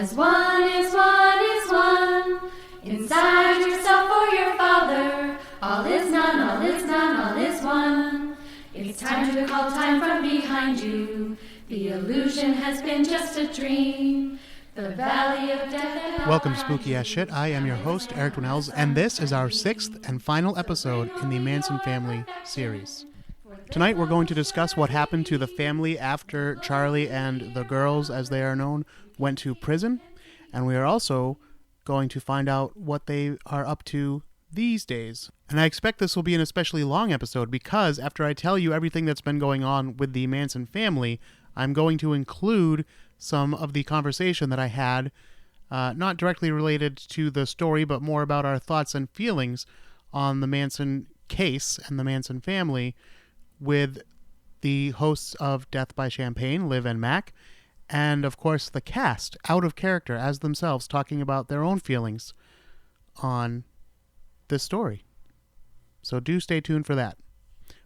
As one is one is one, inside yourself or your father, all is none, all is none, all is one. It's time to call time from behind you. The illusion has been just a dream. The valley of death. Welcome to Spooky Ass Shit. I am your host, Eric Winnells, and this is our 6th and final episode in the Manson Family series. Tonight we're going to discuss what happened to the family after Charlie and the girls, as they are known, went to prison, and we are also going to find out what they are up to these days. And I expect this will be an especially long episode because after I tell you everything that's been going on with the Manson family, I'm going to include some of the conversation that I had, not directly related to the story, but more about our thoughts and feelings on the Manson case and the Manson family with the hosts of Death by Champagne, Liv and Mack, and of course the cast, out of character as themselves, talking about their own feelings on this story. So do stay tuned for that.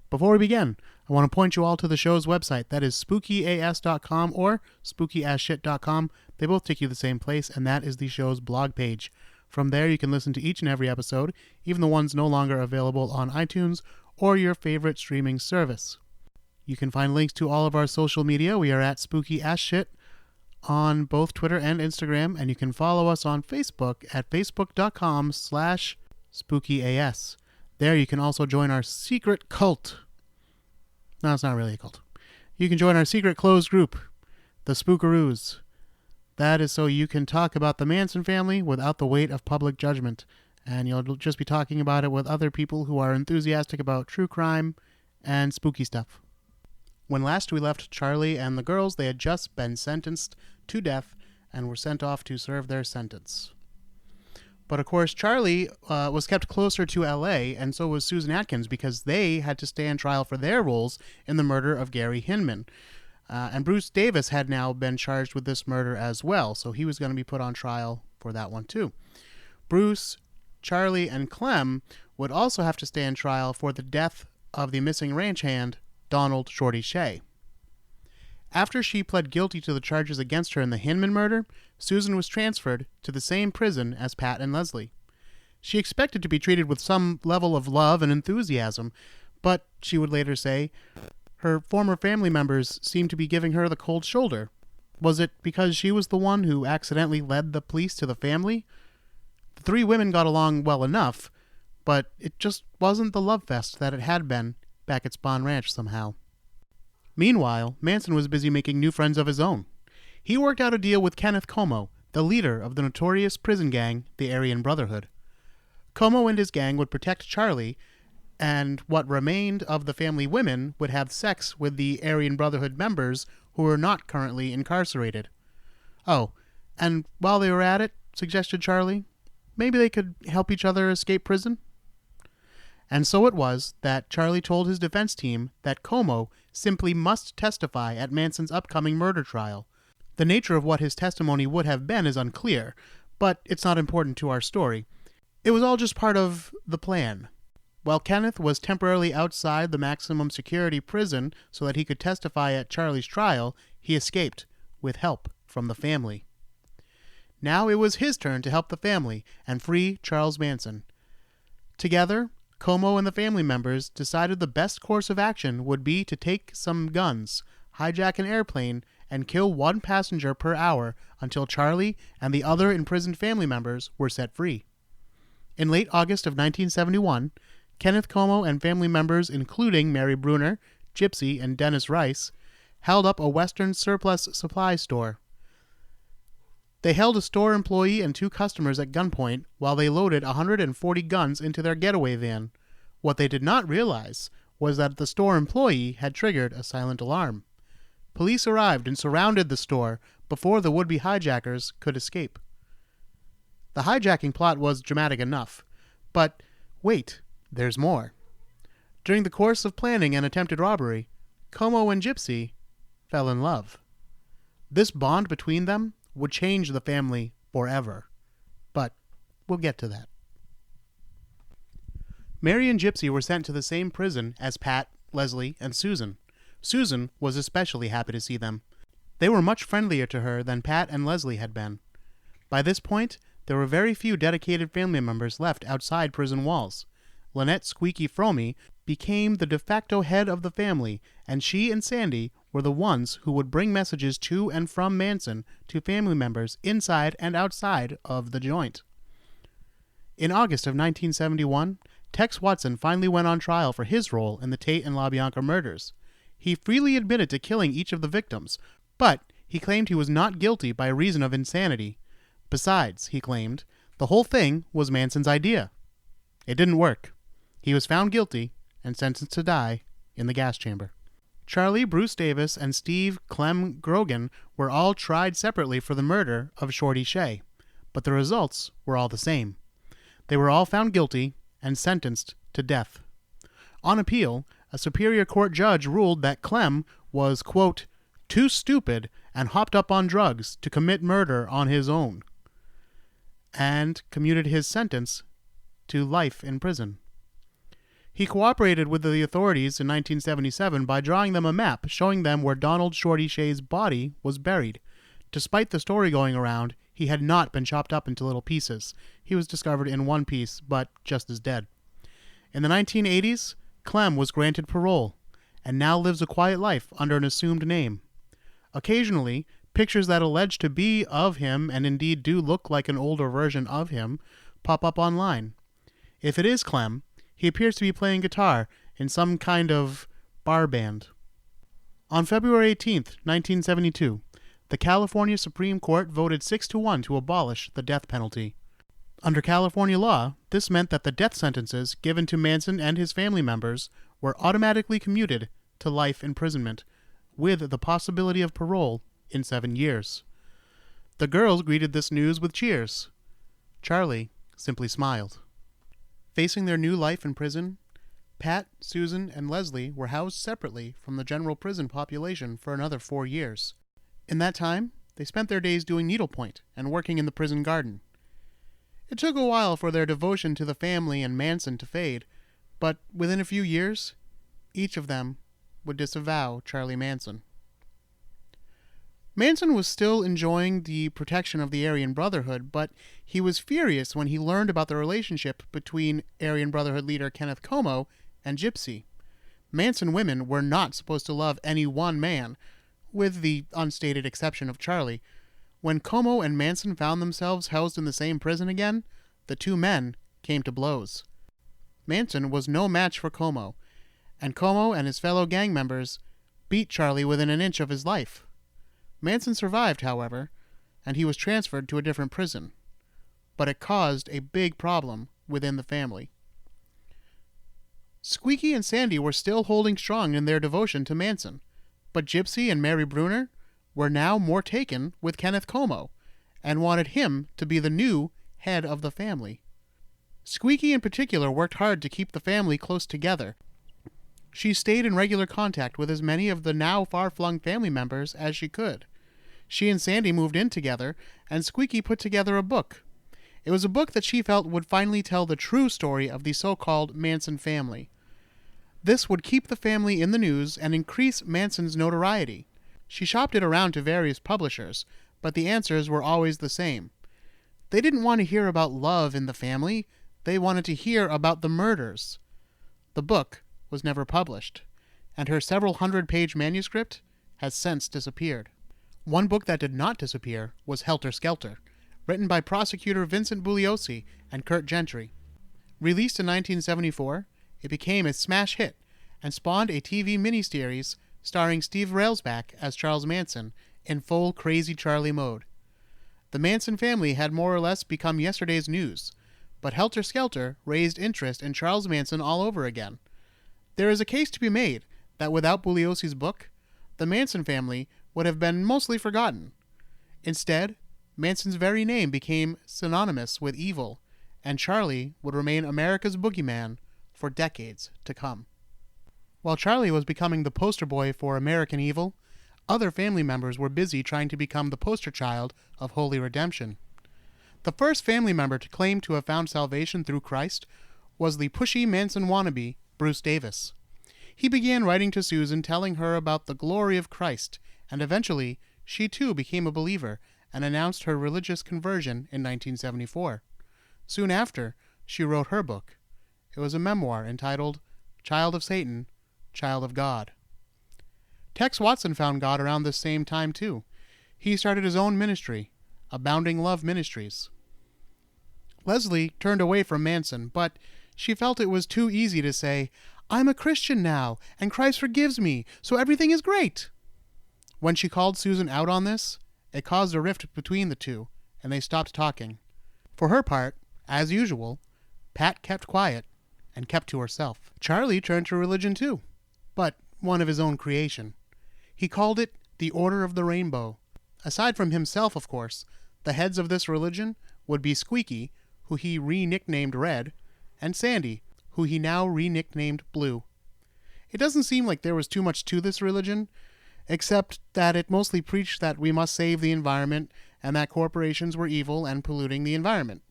Before we begin, I want to point you all to the show's website. That is spookyas.com or spookyasshit.com. They both take you to the same place, and that is the show's blog page. From there, you can listen to each and every episode, even the ones no longer available on iTunes or your favorite streaming service. You can find links to all of our social media. We are at Spooky Ass Shit on both Twitter and Instagram, and you can follow us on Facebook at facebook.com/spookyas. There you can also join our secret cult. No, it's not really a cult. You can join our secret closed group, the Spookaroos. That is so you can talk about the Manson family without the weight of public judgment, and you'll just be talking about it with other people who are enthusiastic about true crime and spooky stuff. When last we left Charlie and the girls, they had just been sentenced to death and were sent off to serve their sentence. But of course, Charlie was kept closer to L.A., and so was Susan Atkins, because they had to stand trial for their roles in the murder of Gary Hinman. And Bruce Davis had now been charged with this murder as well, so he was going to be put on trial for that one too. Bruce, Charlie, and Clem would also have to stand trial for the death of the missing ranch hand, Donald Shorty Shea. After she pled guilty to the charges against her in the Hinman murder, Susan was transferred to the same prison as Pat and Leslie. She expected to be treated with some level of love and enthusiasm, but, she would later say, her former family members seemed to be giving her the cold shoulder. Was it because she was the one who accidentally led the police to the family? The three women got along well enough, but it just wasn't the love fest that it had been back at Spahn Ranch somehow. Meanwhile, Manson was busy making new friends of his own. He worked out a deal with Kenneth Como, the leader of the notorious prison gang, the Aryan Brotherhood. Como and his gang would protect Charlie, and what remained of the family women would have sex with the Aryan Brotherhood members who were not currently incarcerated. Oh, and while they were at it, suggested Charlie, maybe they could help each other escape prison? And so it was that Charlie told his defense team that Como simply must testify at Manson's upcoming murder trial. The nature of what his testimony would have been is unclear, but it's not important to our story. It was all just part of the plan. While Kenneth was temporarily outside the maximum security prison so that he could testify at Charlie's trial, he escaped with help from the family. Now it was his turn to help the family and free Charles Manson. Together, Como and the family members decided the best course of action would be to take some guns, hijack an airplane, and kill one passenger per hour until Charlie and the other imprisoned family members were set free. In late August of 1971, Kenneth Como and family members, including Mary Bruner, Gypsy, and Dennis Rice, held up a Western surplus supply store. They held a store employee and two customers at gunpoint while they loaded 140 guns into their getaway van. What they did not realize was that the store employee had triggered a silent alarm. Police arrived and surrounded the store before the would-be hijackers could escape. The hijacking plot was dramatic enough, but wait, there's more. During the course of planning an attempted robbery, Como and Gypsy fell in love. This bond between them would change the family forever. But we'll get to that. Mary and Gypsy were sent to the same prison as Pat, Leslie, and Susan. Susan was especially happy to see them. They were much friendlier to her than Pat and Leslie had been. By this point, there were very few dedicated family members left outside prison walls. Lynette Squeaky Fromy became the de facto head of the family, and she and Sandy were the ones who would bring messages to and from Manson to family members inside and outside of the joint. In August of 1971, Tex Watson finally went on trial for his role in the Tate and LaBianca murders. He freely admitted to killing each of the victims, but he claimed he was not guilty by reason of insanity. Besides, he claimed, the whole thing was Manson's idea. It didn't work. He was found guilty and sentenced to die in the gas chamber. Charlie Bruce Davis and Steve Clem Grogan were all tried separately for the murder of Shorty Shea, but the results were all the same. They were all found guilty and sentenced to death. On appeal, a Superior Court judge ruled that Clem was, quote, too stupid and hopped up on drugs to commit murder on his own, and commuted his sentence to life in prison. He cooperated with the authorities in 1977 by drawing them a map showing them where Donald Shorty Shea's body was buried. Despite the story going around, he had not been chopped up into little pieces. He was discovered in one piece, but just as dead. In the 1980s, Clem was granted parole, and now lives a quiet life under an assumed name. Occasionally, pictures that allege to be of him, and indeed do look like an older version of him, pop up online. If it is Clem, he appears to be playing guitar in some kind of bar band. On February 18, 1972, the California Supreme Court voted 6-1 to abolish the death penalty. Under California law, this meant that the death sentences given to Manson and his family members were automatically commuted to life imprisonment, with the possibility of parole in 7 years. The girls greeted this news with cheers. Charlie simply smiled. Facing their new life in prison, Pat, Susan, and Leslie were housed separately from the general prison population for another 4 years. In that time, they spent their days doing needlepoint and working in the prison garden. It took a while for their devotion to the family and Manson to fade, but within a few years, each of them would disavow Charlie Manson. Manson was still enjoying the protection of the Aryan Brotherhood, but he was furious when he learned about the relationship between Aryan Brotherhood leader Kenneth Como and Gypsy. Manson women were not supposed to love any one man, with the unstated exception of Charlie. When Como and Manson found themselves housed in the same prison again, the two men came to blows. Manson was no match for Como, and Como and his fellow gang members beat Charlie within an inch of his life. Manson survived, however, and he was transferred to a different prison, but it caused a big problem within the family. Squeaky and Sandy were still holding strong in their devotion to Manson, but Gypsy and Mary Bruner were now more taken with Kenneth Como and wanted him to be the new head of the family. Squeaky in particular worked hard to keep the family close together. She stayed in regular contact with as many of the now far-flung family members as she could. She and Sandy moved in together, and Squeaky put together a book. It was a book that she felt would finally tell the true story of the so-called Manson family. This would keep the family in the news and increase Manson's notoriety. She shopped it around to various publishers, but the answers were always the same. They didn't want to hear about love in the family. They wanted to hear about the murders. The book was never published, and her several hundred-page manuscript has since disappeared. One book that did not disappear was Helter Skelter, written by prosecutor Vincent Bugliosi and Kurt Gentry. Released in 1974, it became a smash hit and spawned a TV miniseries starring Steve Railsback as Charles Manson in full Crazy Charlie mode. The Manson family had more or less become yesterday's news, but Helter Skelter raised interest in Charles Manson all over again. There is a case to be made that without Bugliosi's book, the Manson family would have been mostly forgotten. Instead, Manson's very name became synonymous with evil, and Charlie would remain America's boogeyman for decades to come. While Charlie was becoming the poster boy for American evil, other family members were busy trying to become the poster child of holy redemption. The first family member to claim to have found salvation through Christ was the pushy Manson wannabe, Bruce Davis. He began writing to Susan telling her about the glory of Christ, and eventually she too became a believer and announced her religious conversion in 1974. Soon after, she wrote her book. It was a memoir entitled Child of Satan, Child of God. Tex Watson found God around this same time too. He started his own ministry, Abounding Love Ministries. Leslie turned away from Manson, but she felt it was too easy to say, "I'm a Christian now, and Christ forgives me, so everything is great." When she called Susan out on this, it caused a rift between the two, and they stopped talking. For her part, as usual, Pat kept quiet and kept to herself. Charlie turned to religion too, but one of his own creation. He called it the Order of the Rainbow. Aside from himself, of course, the heads of this religion would be Squeaky, who he re-nicknamed Red, and Sandy, who he now re-nicknamed Blue. It doesn't seem like there was too much to this religion, except that it mostly preached that we must save the environment and that corporations were evil and polluting the environment.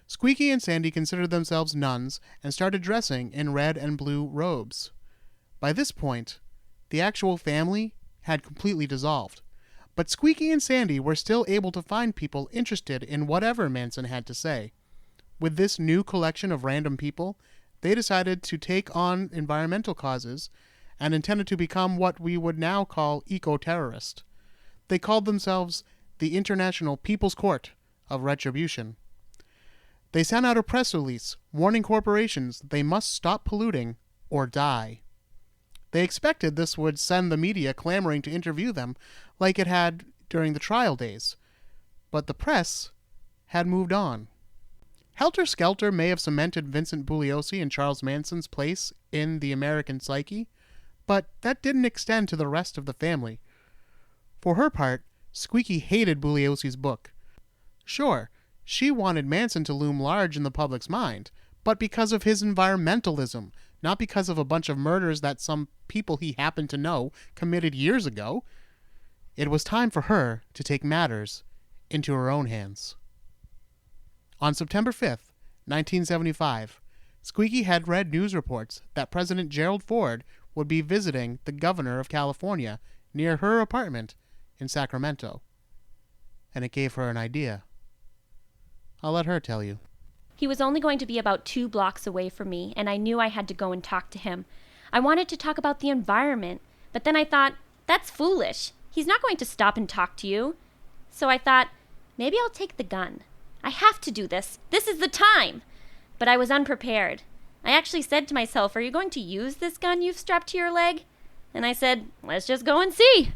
Squeaky and Sandy considered themselves nuns and started dressing in red and blue robes. By this point, the actual family had completely dissolved, but Squeaky and Sandy were still able to find people interested in whatever Manson had to say. With this new collection of random people, they decided to take on environmental causes and intended to become what we would now call eco-terrorists. They called themselves the International People's Court of Retribution. They sent out a press release warning corporations they must stop polluting or die. They expected this would send the media clamoring to interview them like it had during the trial days, but the press had moved on. Helter Skelter may have cemented Vincent Bugliosi and Charles Manson's place in the American psyche, but that didn't extend to the rest of the family. For her part, Squeaky hated Bugliosi's book. Sure, she wanted Manson to loom large in the public's mind, but because of his environmentalism, not because of a bunch of murders that some people he happened to know committed years ago. It was time for her to take matters into her own hands. On September 5th, 1975, Squeaky had read news reports that President Gerald Ford would be visiting the governor of California near her apartment in Sacramento. And it gave her an idea. I'll let her tell you. He was only going to be about 2 blocks away from me, and I knew I had to go and talk to him. I wanted to talk about the environment, but then I thought, that's foolish. He's not going to stop and talk to you. So I thought, maybe I'll take the gun. I have to do this. This is the time. But I was unprepared. I actually said to myself, are you going to use this gun you've strapped to your leg? And I said, let's just go and see.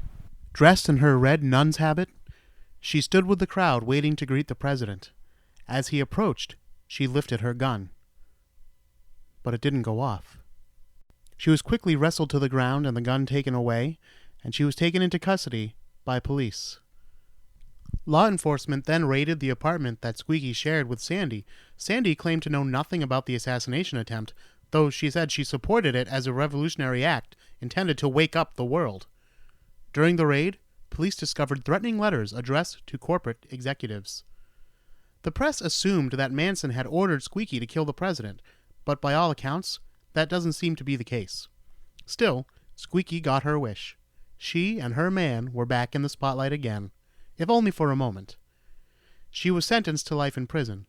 Dressed in her red nun's habit, she stood with the crowd waiting to greet the president. As he approached, she lifted her gun. But it didn't go off. She was quickly wrestled to the ground and the gun taken away, and she was taken into custody by police. Law enforcement then raided the apartment that Squeaky shared with Sandy. Sandy claimed to know nothing about the assassination attempt, though she said she supported it as a revolutionary act intended to wake up the world. During the raid, police discovered threatening letters addressed to corporate executives. The press assumed that Manson had ordered Squeaky to kill the president, but by all accounts, that doesn't seem to be the case. Still, Squeaky got her wish. She and her man were back in the spotlight again, if only for a moment. She was sentenced to life in prison.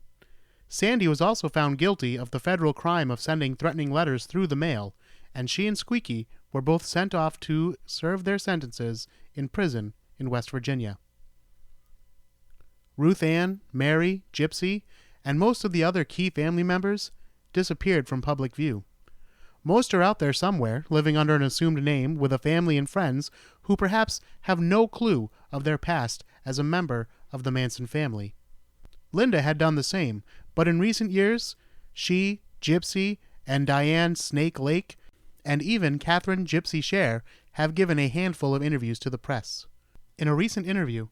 Sandy was also found guilty of the federal crime of sending threatening letters through the mail, and she and Squeaky were both sent off to serve their sentences in prison in West Virginia. Ruth Ann, Mary, Gypsy, and most of the other key family members disappeared from public view. Most are out there somewhere, living under an assumed name with a family and friends who perhaps have no clue of their past as a member of the Manson family. Linda had done the same, but in recent years, she, Gypsy, and Diane Snake Lake, and even Catherine Gypsy Scher have given a handful of interviews to the press. In a recent interview,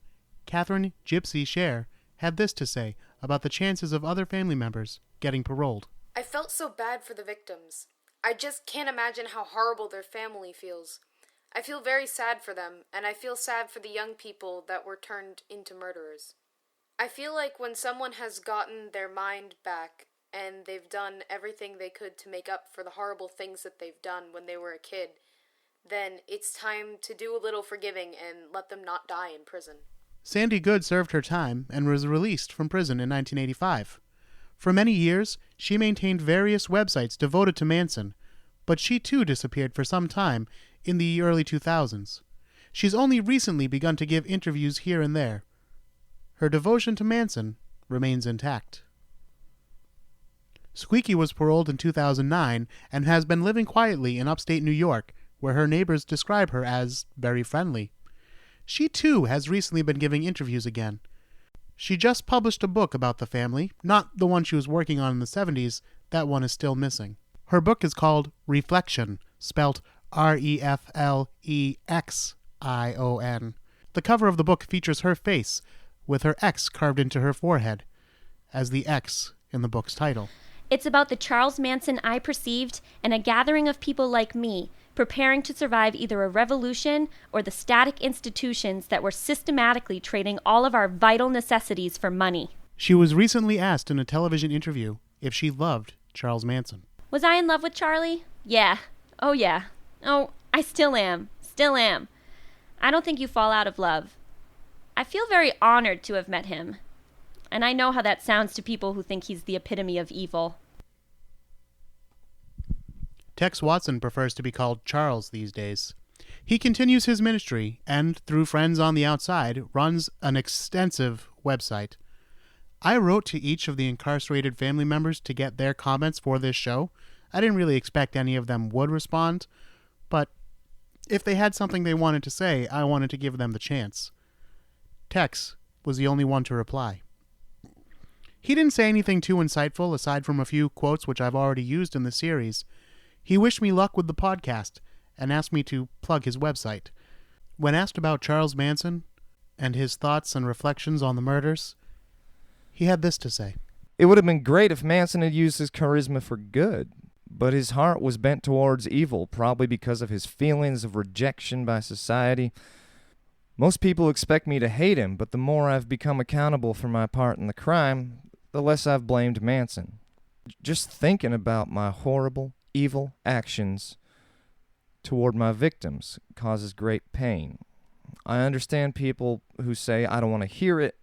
Catherine Gypsy Scher had this to say about the chances of other family members getting paroled. I felt so bad for the victims. I just can't imagine how horrible their family feels. I feel very sad for them, and I feel sad for the young people that were turned into murderers. I feel like when someone has gotten their mind back and they've done everything they could to make up for the horrible things that they've done when they were a kid, then it's time to do a little forgiving and let them not die in prison. Sandy Good served her time and was released from prison in 1985. For many years, she maintained various websites devoted to Manson, but she too disappeared for some time in the early 2000s. She's only recently begun to give interviews here and there. Her devotion to Manson remains intact. Squeaky was paroled in 2009 and has been living quietly in upstate New York, where her neighbors describe her as very friendly. She too has recently been giving interviews again. She just published a book about the family, not the one she was working on in the 70s. That one is still missing. Her book is called Reflection, spelt Reflexion. The cover of the book features her face, with her X carved into her forehead, as the X in the book's title. It's about the Charles Manson I perceived and a gathering of people like me, preparing to survive either a revolution or the static institutions that were systematically trading all of our vital necessities for money. She was recently asked in a television interview if she loved Charles Manson. Was I in love with Charlie? Yeah. Oh, yeah. Oh, I still am. Still am. I don't think you fall out of love. I feel very honored to have met him. And I know how that sounds to people who think he's the epitome of evil. Tex Watson prefers to be called Charles these days. He continues his ministry and, through friends on the outside, runs an extensive website. I wrote to each of the incarcerated family members to get their comments for this show. I didn't really expect any of them would respond, but if they had something they wanted to say, I wanted to give them the chance. Tex was the only one to reply. He didn't say anything too insightful aside from a few quotes which I've already used in the series. He wished me luck with the podcast and asked me to plug his website. When asked about Charles Manson and his thoughts and reflections on the murders, he had this to say. It would have been great if Manson had used his charisma for good, but his heart was bent towards evil, probably because of his feelings of rejection by society. Most people expect me to hate him, but the more I've become accountable for my part in the crime, the less I've blamed Manson. Just thinking about my horrible, evil actions toward my victims causes great pain. I understand people who say I don't want to hear it,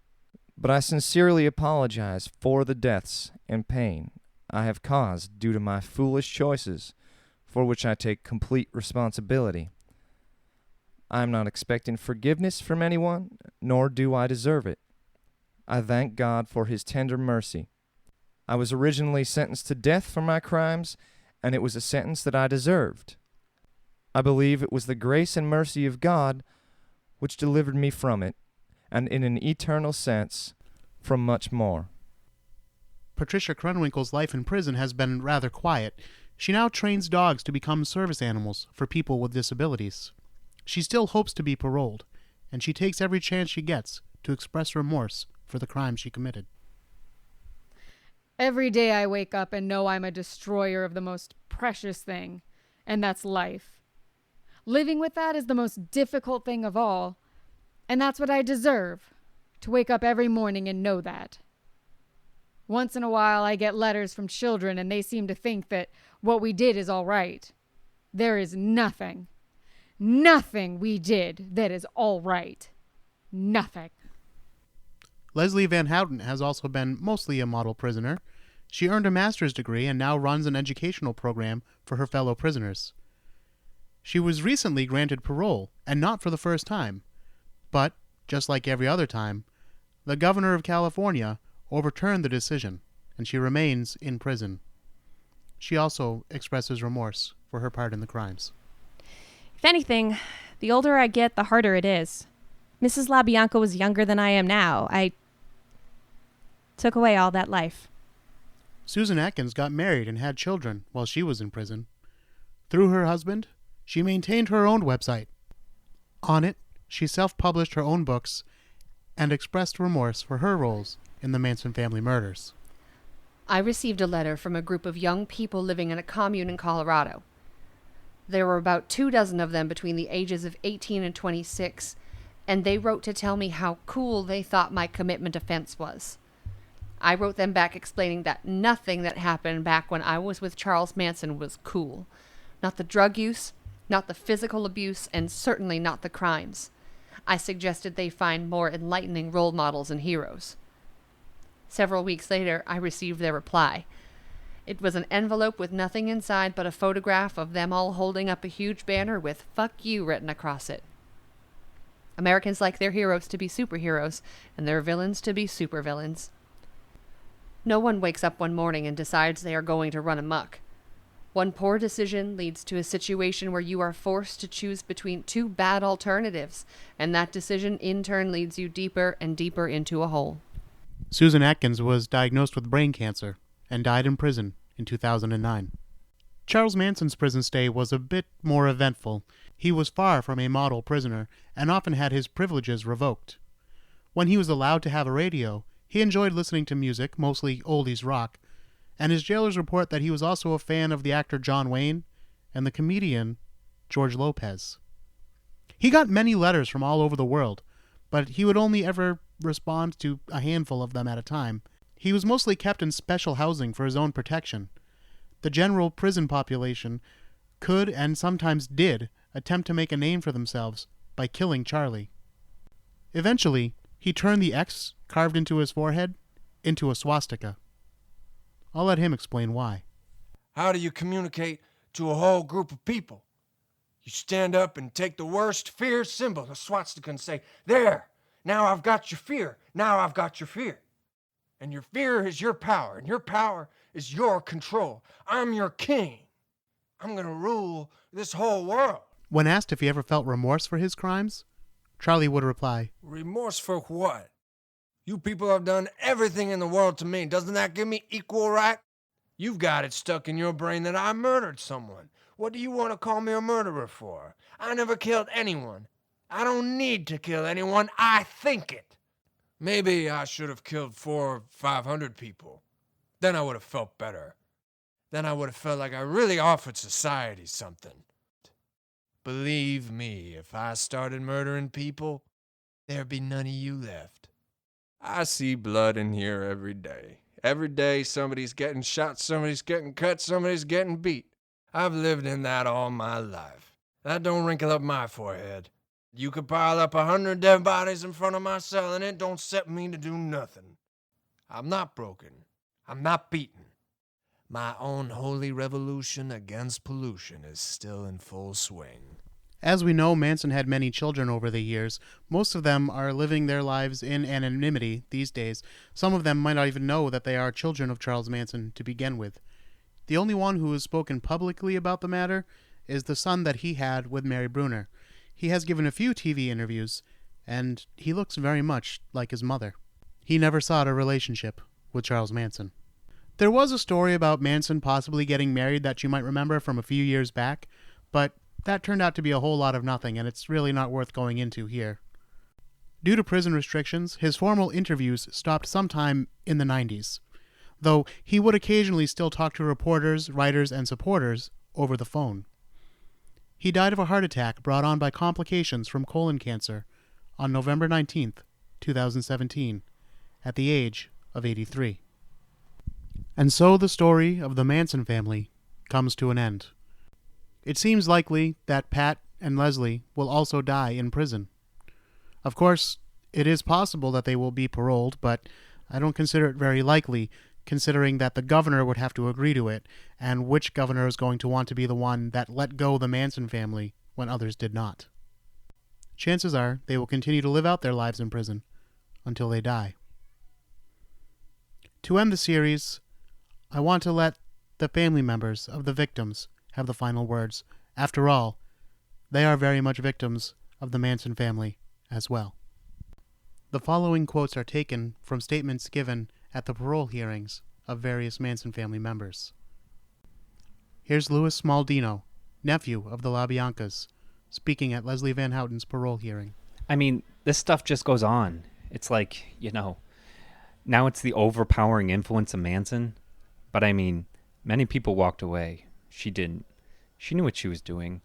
but I sincerely apologize for the deaths and pain I have caused due to my foolish choices, for which I take complete responsibility. I am not expecting forgiveness from anyone, nor do I deserve it. I thank God for his tender mercy. I was originally sentenced to death for my crimes, and it was a sentence that I deserved. I believe it was the grace and mercy of God which delivered me from it, and in an eternal sense, from much more. Patricia Krenwinkel's life in prison has been rather quiet. She now trains dogs to become service animals for people with disabilities. She still hopes to be paroled, and she takes every chance she gets to express remorse for the crime she committed. Every day I wake up and know I'm a destroyer of the most precious thing, and that's life. Living with that is the most difficult thing of all, and that's what I deserve, to wake up every morning and know that. Once in a while I get letters from children and they seem to think that what we did is all right. There is nothing we did that is all right. Nothing. Leslie Van Houten has also been mostly a model prisoner. She earned a master's degree and now runs an educational program for her fellow prisoners. She was recently granted parole, and not for the first time. But, just like every other time, the governor of California overturned the decision, and she remains in prison. She also expresses remorse for her part in the crimes. If anything, the older I get, the harder it is. Mrs. LaBianca was younger than I am now. I took away all that life. Susan Atkins got married and had children while she was in prison. Through her husband, she maintained her own website. On it, she self-published her own books and expressed remorse for her roles in the Manson family murders. I received a letter from a group of young people living in a commune in Colorado. There were about 24 of them between the ages of 18 and 26, and they wrote to tell me how cool they thought my commitment offense was. I wrote them back explaining that nothing that happened back when I was with Charles Manson was cool. Not the drug use, not the physical abuse, and certainly not the crimes. I suggested they find more enlightening role models and heroes. Several weeks later, I received their reply. It was an envelope with nothing inside but a photograph of them all holding up a huge banner with "Fuck you" written across it. Americans like their heroes to be superheroes and their villains to be supervillains. No one wakes up one morning and decides they are going to run amok. One poor decision leads to a situation where you are forced to choose between two bad alternatives, and that decision in turn leads you deeper and deeper into a hole. Susan Atkins was diagnosed with brain cancer and died in prison in 2009. Charles Manson's prison stay was a bit more eventful. He was far from a model prisoner and often had his privileges revoked. When he was allowed to have a radio, he enjoyed listening to music, mostly oldies rock, and his jailers report that he was also a fan of the actor John Wayne and the comedian George Lopez. He got many letters from all over the world, but he would only ever respond to a handful of them at a time. He was mostly kept in special housing for his own protection. The general prison population could and sometimes did attempt to make a name for themselves by killing Charlie. Eventually, he turned the X carved into his forehead into a swastika. I'll let him explain why. How do you communicate to a whole group of people? You stand up and take the worst fear symbol, the swastika, and say, "There, now I've got your fear. Now I've got your fear. And your fear is your power, and your power is your control. I'm your king. I'm going to rule this whole world." When asked if he ever felt remorse for his crimes, Charlie would reply, "Remorse for what? You people have done everything in the world to me. Doesn't that give me equal right? You've got it stuck in your brain that I murdered someone. What do you want to call me a murderer for? I never killed anyone. I don't need to kill anyone. I think it. Maybe I should have killed 400 or 500 people. Then I would have felt better. Then I would have felt like I really offered society something. Believe me, if I started murdering people, there'd be none of you left. I see blood in here every day. Every day somebody's getting shot, somebody's getting cut, somebody's getting beat. I've lived in that all my life. That don't wrinkle up my forehead. You could pile up 100 dead bodies in front of my cell and it don't set me to do nothing. I'm not broken. I'm not beaten. My unholy revolution against pollution is still in full swing. As we know, Manson had many children over the years. Most of them are living their lives in anonymity these days. Some of them might not even know that they are children of Charles Manson to begin with. The only one who has spoken publicly about the matter is the son that he had with Mary Brunner. He has given a few TV interviews, and he looks very much like his mother. He never sought a relationship with Charles Manson. There was a story about Manson possibly getting married that you might remember from a few years back, but that turned out to be a whole lot of nothing, and it's really not worth going into here. Due to prison restrictions, his formal interviews stopped sometime in the 90s, though he would occasionally still talk to reporters, writers, and supporters over the phone. He died of a heart attack brought on by complications from colon cancer on November 19th, 2017, at the age of 83. And so the story of the Manson family comes to an end. It seems likely that Pat and Leslie will also die in prison. Of course, it is possible that they will be paroled, but I don't consider it very likely, considering that the governor would have to agree to it, and which governor is going to want to be the one that let go the Manson family when others did not. Chances are they will continue to live out their lives in prison until they die. To end the series, I want to let the family members of the victims have the final words. After all, they are very much victims of the Manson family as well. The following quotes are taken from statements given at the parole hearings of various Manson family members. Here's Louis Smaldino, nephew of the LaBiancas, speaking at Leslie Van Houten's parole hearing. I mean, this stuff just goes on. It's like, now it's the overpowering influence of Manson. But I mean, many people walked away. She didn't. She knew what she was doing.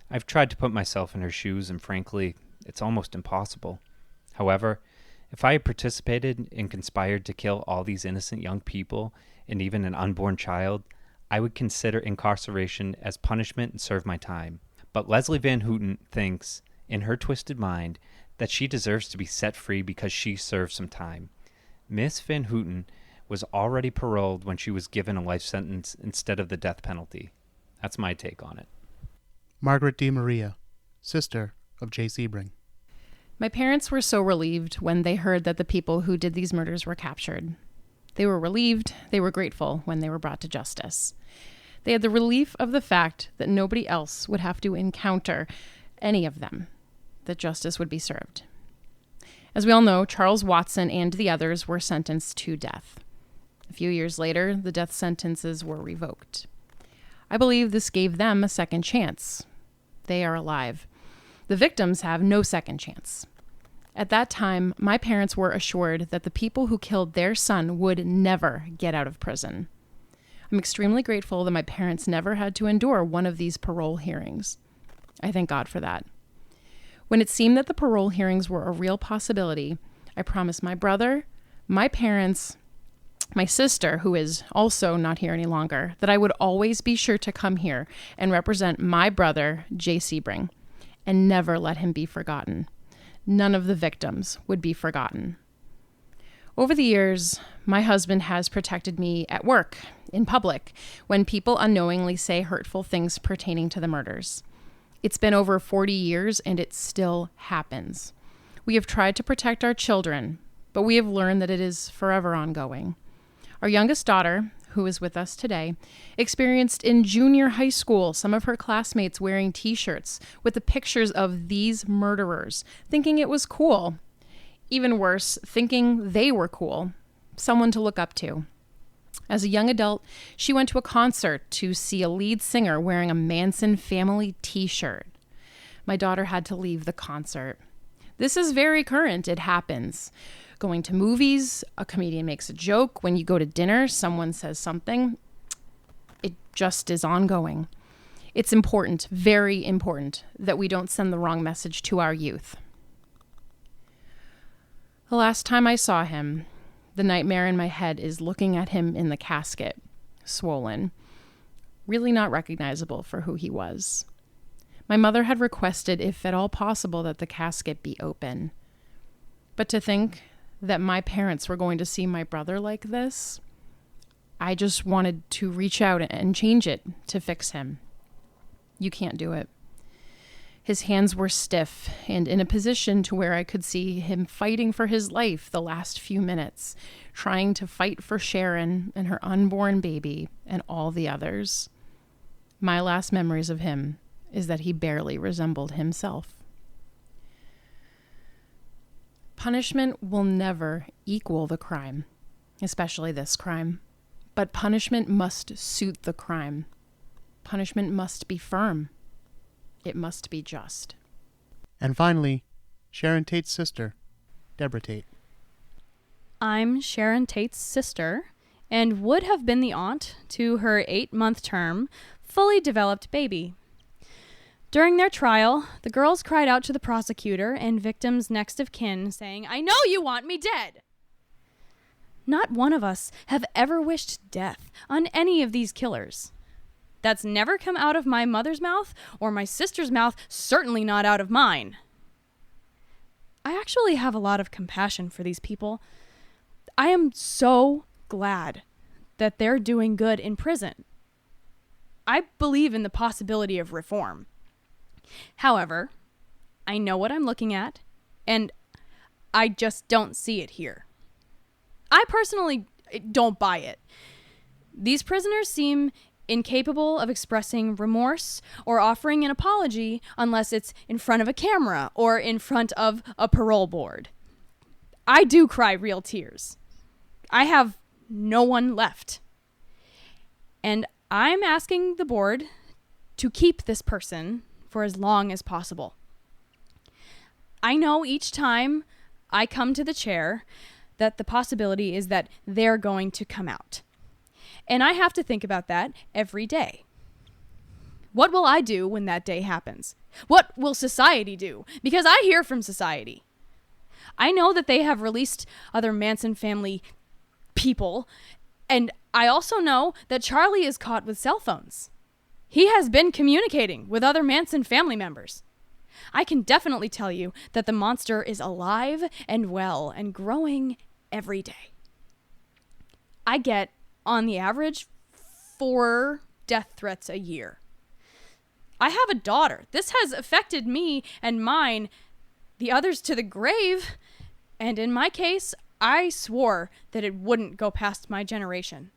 I've tried to put myself in her shoes, and frankly, it's almost impossible. However, if I had participated and conspired to kill all these innocent young people, and even an unborn child, I would consider incarceration as punishment and serve my time. But Leslie Van Houten thinks, in her twisted mind, that she deserves to be set free because she served some time. Miss Van Houten was already paroled when she was given a life sentence instead of the death penalty. That's my take on it. Margaret D. Maria, sister of J. Sebring. My parents were so relieved when they heard that the people who did these murders were captured. They were relieved, they were grateful when they were brought to justice. They had the relief of the fact that nobody else would have to encounter any of them, that justice would be served. As we all know, Charles Watson and the others were sentenced to death. A few years later, the death sentences were revoked. I believe this gave them a second chance. They are alive. The victims have no second chance. At that time, my parents were assured that the people who killed their son would never get out of prison. I'm extremely grateful that my parents never had to endure one of these parole hearings. I thank God for that. When it seemed that the parole hearings were a real possibility, I promised my brother, my parents, my sister, who is also not here any longer, that I would always be sure to come here and represent my brother, J. Sebring, and never let him be forgotten. None of the victims would be forgotten. Over the years, my husband has protected me at work, in public, when people unknowingly say hurtful things pertaining to the murders. It's been over 40 years and it still happens. We have tried to protect our children, but we have learned that it is forever ongoing. Our youngest daughter, who is with us today, experienced in junior high school some of her classmates wearing t-shirts with the pictures of these murderers, thinking it was cool. Even worse, thinking they were cool, someone to look up to. As a young adult, she went to a concert to see a lead singer wearing a Manson Family t-shirt. My daughter had to leave the concert. This is very current. It happens. Going to movies, a comedian makes a joke. When you go to dinner, someone says something. It just is ongoing. It's important, very important, that we don't send the wrong message to our youth. The last time I saw him, the nightmare in my head is looking at him in the casket, swollen, really not recognizable for who he was. My mother had requested, if at all possible, that the casket be open. But to think that my parents were going to see my brother like this, I just wanted to reach out and change it to fix him. You can't do it. His hands were stiff and in a position to where I could see him fighting for his life the last few minutes, trying to fight for Sharon and her unborn baby and all the others. My last memories of him is that he barely resembled himself. Punishment will never equal the crime, especially this crime. But punishment must suit the crime. Punishment must be firm. It must be just. And finally, Sharon Tate's sister, Deborah Tate. I'm Sharon Tate's sister and would have been the aunt to her 8-month term, fully developed baby. During their trial, the girls cried out to the prosecutor and victim's next of kin, saying, "I know you want me dead!" Not one of us have ever wished death on any of these killers. That's never come out of my mother's mouth or my sister's mouth, certainly not out of mine. I actually have a lot of compassion for these people. I am so glad that they're doing good in prison. I believe in the possibility of reform. However, I know what I'm looking at, and I just don't see it here. I personally don't buy it. These prisoners seem incapable of expressing remorse or offering an apology unless it's in front of a camera or in front of a parole board. I do cry real tears. I have no one left. And I'm asking the board to keep this person for as long as possible. I know each time I come to the chair that the possibility is that they're going to come out. And I have to think about that every day. What will I do when that day happens? What will society do? Because I hear from society. I know that they have released other Manson family people, and I also know that Charlie is caught with cell phones. He has been communicating with other Manson family members. I can definitely tell you that the monster is alive and well and growing every day. I get, on the average, 4 death threats a year. I have a daughter. This has affected me and mine, the others to the grave. And in my case, I swore that it wouldn't go past my generation.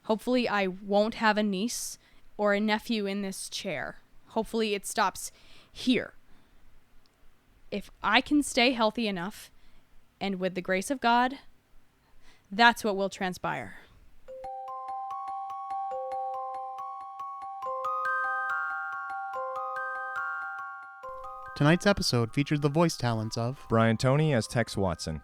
Hopefully I won't have a niece or a nephew in this chair. Hopefully it stops here. If I can stay healthy enough, and with the grace of God, that's what will transpire. Tonight's episode featured the voice talents of Brian Toney as Tex Watson.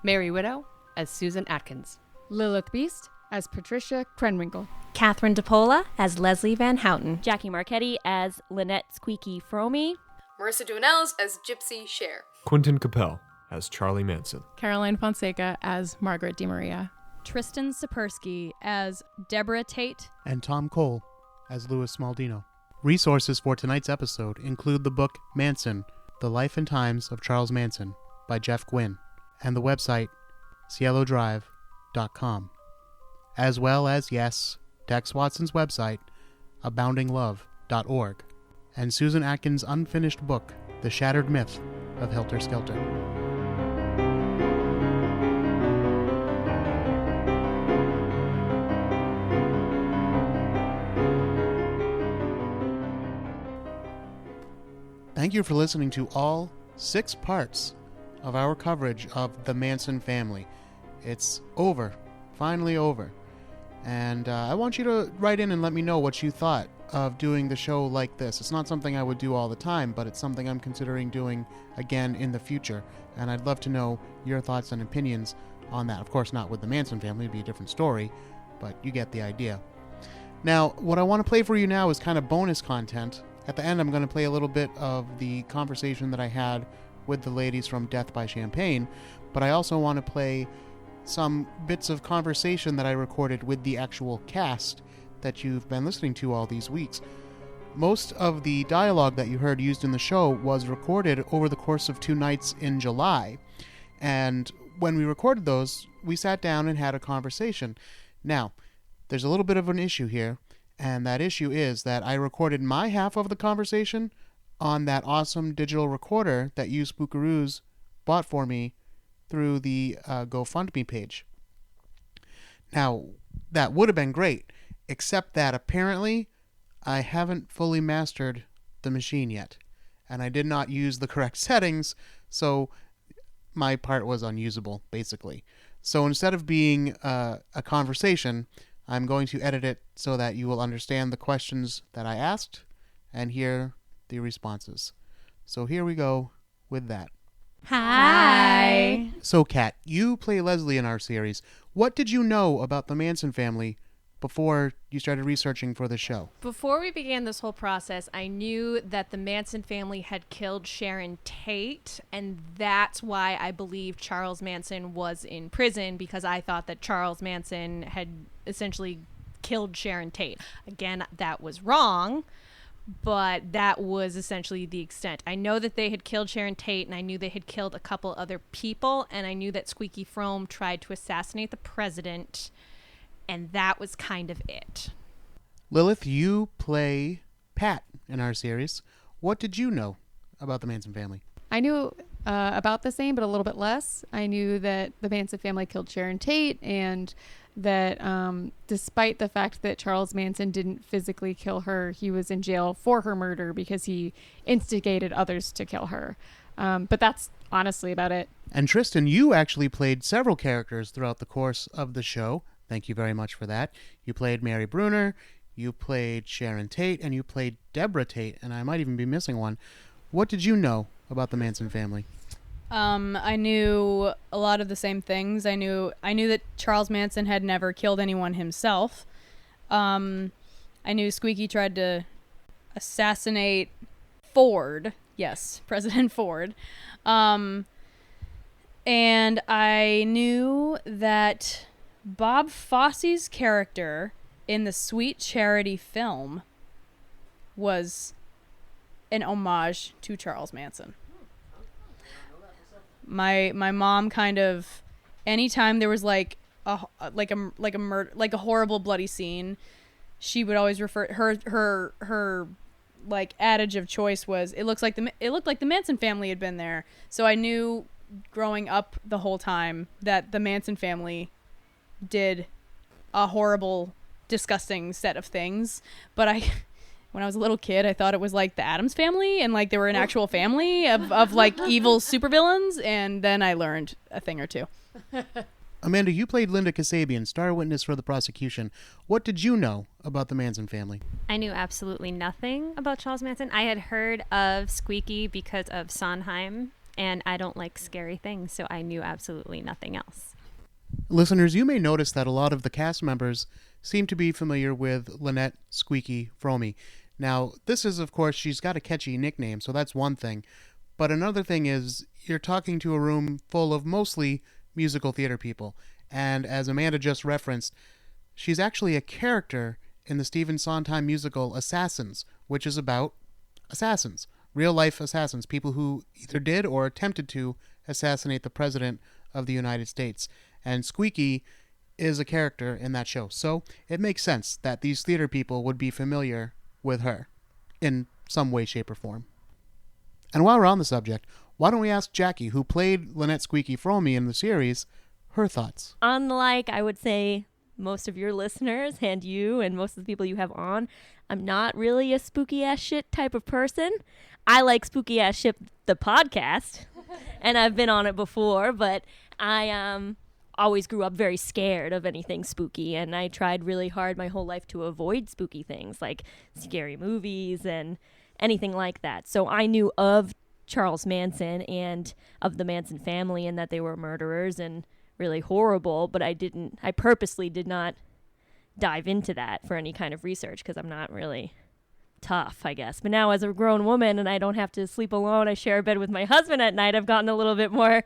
Mary Widow as Susan Atkins. Lilith Beast as Patricia Krenwinkel. Catherine DePola as Leslie Van Houten. Jackie Marchetti as Lynette Squeaky Fromy. Marissa Duenels as Gypsy Cher. Quentin Capel as Charlie Manson. Caroline Fonseca as Margaret DiMaria. Tristan Sapersky as Deborah Tate. and Tom Cole as Louis Smaldino. Resources for tonight's episode include the book Manson, The Life and Times of Charles Manson by Jeff Gwynne, and the website cielodrive.com, as well as, yes, Tex Watson's website, aboundinglove.org, and Susan Atkins' unfinished book, The Shattered Myth of Helter Skelter. Thank you for listening to all 6 parts of our coverage of the Manson family. It's over. Finally over. And I want you to write in and let me know what you thought of doing the show like this. It's not something I would do all the time, but it's something I'm considering doing again in the future. And I'd love to know your thoughts and opinions on that. Of course, not with the Manson family. It'd be a different story, but you get the idea. Now, what I want to play for you now is kind of bonus content. At the end, I'm going to play a little bit of the conversation that I had with the ladies from Death by Champagne, but I also want to play some bits of conversation that I recorded with the actual cast that you've been listening to all these weeks. Most of the dialogue that you heard used in the show was recorded over the course of 2 nights in July, and when we recorded those, we sat down and had a conversation. Now, there's a little bit of an issue here. And that issue is that I recorded my half of the conversation on that awesome digital recorder that you Spookaroos bought for me through the GoFundMe page. Now, that would have been great, except that apparently I haven't fully mastered the machine yet. And I did not use the correct settings, so my part was unusable, basically. So instead of being a conversation, I'm going to edit it so that you will understand the questions that I asked and hear the responses. So here we go with that. Hi. So, Kat, you play Leslie in our series. What did you know about the Manson family before you started researching for the show? Before we began this whole process, I knew that the Manson family had killed Sharon Tate, and that's why I believed Charles Manson was in prison, because I thought that Charles Manson had essentially killed Sharon Tate. Again, that was wrong, but that was essentially the extent. I know that they had killed Sharon Tate, and I knew they had killed a couple other people, and I knew that Squeaky Fromme tried to assassinate the president, and that was kind of it. Lilith, you play Pat in our series. What did you know about the Manson family? I knew about the same, but a little bit less. I knew that the Manson family killed Sharon Tate, and that despite the fact that Charles Manson didn't physically kill her, he was in jail for her murder because he instigated others to kill her. But that's honestly about it. And Tristan, you actually played several characters throughout the course of the show. Thank you very much for that. You played Mary Bruner, you played Sharon Tate, and you played Deborah Tate, and I might even be missing one. What did you know about the Manson family? I knew a lot of the same things. I knew that Charles Manson had never killed anyone himself. I knew Squeaky tried to assassinate Ford. Yes, President Ford. And I knew that Bob Fosse's character in the Sweet Charity film was an homage to Charles Manson. My mom kind of, anytime there was like a murder, like a horrible bloody scene, she would always refer her like adage of choice was it looked like the Manson family had been there. So I knew growing up the whole time that the Manson family did a horrible, disgusting set of things. But when I was a little kid, I thought it was like the Addams family and like they were an actual family of like evil supervillains. And then I learned a thing or two. Amanda, you played Linda Kasabian, star witness for the prosecution. What did you know about the Manson family? I knew absolutely nothing about Charles Manson. I had heard of Squeaky because of Sondheim, and I don't like scary things, so I knew absolutely nothing else. Listeners, you may notice that a lot of the cast members seem to be familiar with Lynette Squeaky Fromme. Now, this is, of course, she's got a catchy nickname, so that's one thing. But another thing is, you're talking to a room full of mostly musical theater people. And as Amanda just referenced, she's actually a character in the Stephen Sondheim musical Assassins, which is about assassins, real-life assassins, people who either did or attempted to assassinate the President of the United States. And Squeaky is a character in that show. So it makes sense that these theater people would be familiar with her in some way, shape, or form. And while we're on the subject, why don't we ask Jackie, who played Lynette Squeaky Fromme in the series, her thoughts. Unlike, I would say, most of your listeners and you and most of the people you have on, I'm not really a spooky ass shit type of person. I like Spooky Ass Shit, the podcast, and I've been on it before, but I always grew up very scared of anything spooky, and I tried really hard my whole life to avoid spooky things like scary movies and anything like that. So I knew of Charles Manson and of the Manson family and that they were murderers and really horrible, but I purposely did not dive into that for any kind of research because I'm not really tough, I guess. But now as a grown woman and I don't have to sleep alone, I share a bed with my husband at night, I've gotten a little bit more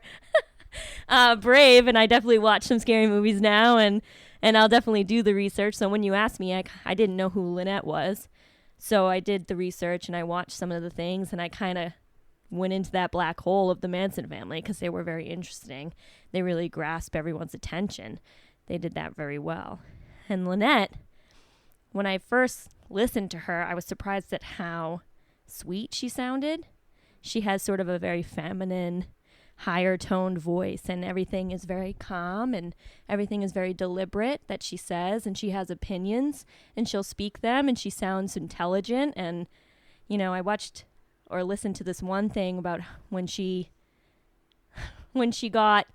brave, and I definitely watch some scary movies now, and I'll definitely do the research. So when you asked me, I didn't know who Lynette was. So I did the research and I watched some of the things, and I kind of went into that black hole of the Manson family because they were very interesting. They really grasped everyone's attention. They did that very well. And Lynette, when I first listened to her, I was surprised at how sweet she sounded. She has sort of a very feminine, higher toned voice, and everything is very calm and everything is very deliberate that she says, and she has opinions and she'll speak them, and she sounds intelligent. And I watched or listened to this one thing about when she got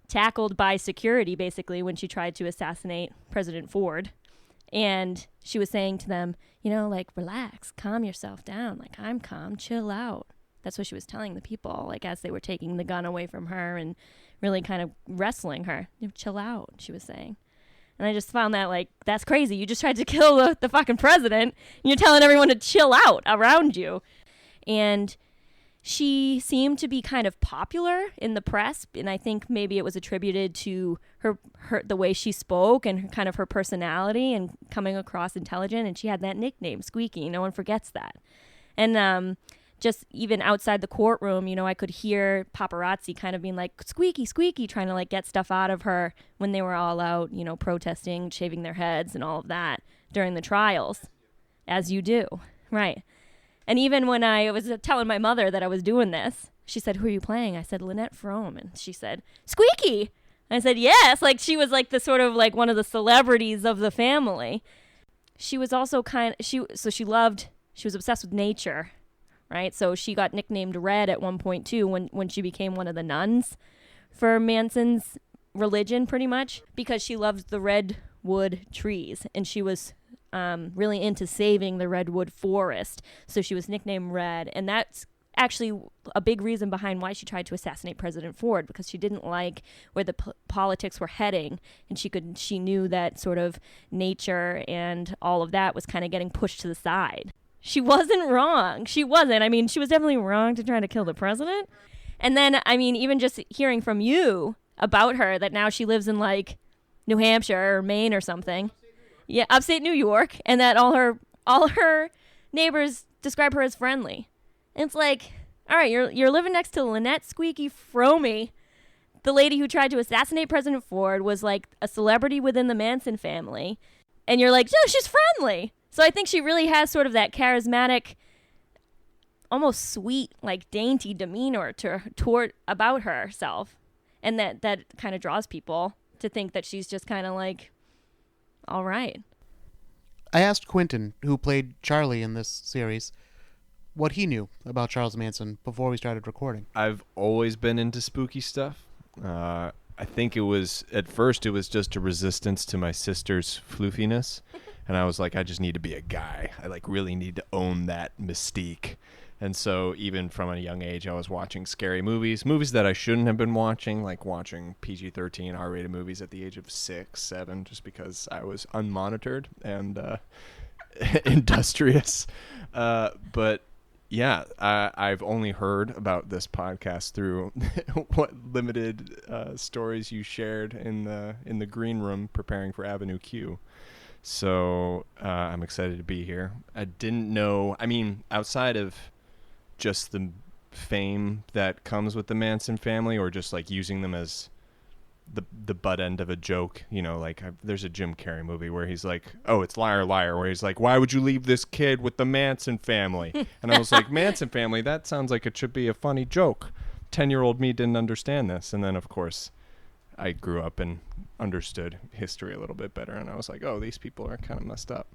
tackled by security, basically when she tried to assassinate President Ford, and she was saying to them, like, relax, calm yourself down, like, I'm calm, chill out. That's what she was telling the people, like, as they were taking the gun away from her and really kind of wrestling her. Chill out, she was saying. And I just found that, like, that's crazy. You just tried to kill the fucking president, and you're telling everyone to chill out around you. And she seemed to be kind of popular in the press, and I think maybe it was attributed to her the way she spoke and kind of her personality and coming across intelligent, and she had that nickname, Squeaky. No one forgets that. And just even outside the courtroom, I could hear paparazzi kind of being like, Squeaky, Squeaky, trying to like get stuff out of her when they were all out, protesting, shaving their heads and all of that during the trials, as you do, right? And even when I was telling my mother that I was doing this, she said, who are you playing? I said, Lynette Fromme. And she said, Squeaky. I said, yes. Like, she was like the sort of like one of the celebrities of the family. She was also she was obsessed with nature, right? So she got nicknamed Red at one point too when she became one of the nuns for Manson's religion, pretty much, because she loved the redwood trees, and she was really into saving the redwood forest. So she was nicknamed Red, and that's actually a big reason behind why she tried to assassinate President Ford, because she didn't like where the politics were heading, and she knew that sort of nature and all of that was kind of getting pushed to the side. She wasn't wrong. She wasn't. I mean, she was definitely wrong to try to kill the president. And then, I mean, even just hearing from you about her, that now she lives in like New Hampshire or Maine or something. Yeah, upstate New York, and that all her neighbors describe her as friendly. And it's like, all right, you're living next to Lynette Squeaky Fromme, the lady who tried to assassinate President Ford, was like a celebrity within the Manson family. And you're like, oh, she's friendly. So I think she really has sort of that charismatic, almost sweet, like dainty demeanor toward about herself. And that kind of draws people to think that she's just kind of like, all right. I asked Quentin, who played Charlie in this series, what he knew about Charles Manson before we started recording. I've always been into spooky stuff. I think at first it was just a resistance to my sister's floofiness. And I was like, I just need to be a guy. I like really need to own that mystique. And so even from a young age, I was watching scary movies that I shouldn't have been watching, like watching PG-13 R-rated movies at the age of 6, 7, just because I was unmonitored and industrious. But yeah, I've only heard about this podcast through what limited stories you shared in the green room preparing for Avenue Q. So I'm excited to be here. I didn't know, outside of just the fame that comes with the Manson family, or just like using them as the butt end of a joke, there's a Jim Carrey movie where he's like, oh, it's Liar Liar, where he's like, why would you leave this kid with the Manson family? And I was like, Manson family, that sounds like it should be a funny joke. 10-year-old me didn't understand this. And then of course I grew up and understood history a little bit better, and I was like, oh, these people are kind of messed up.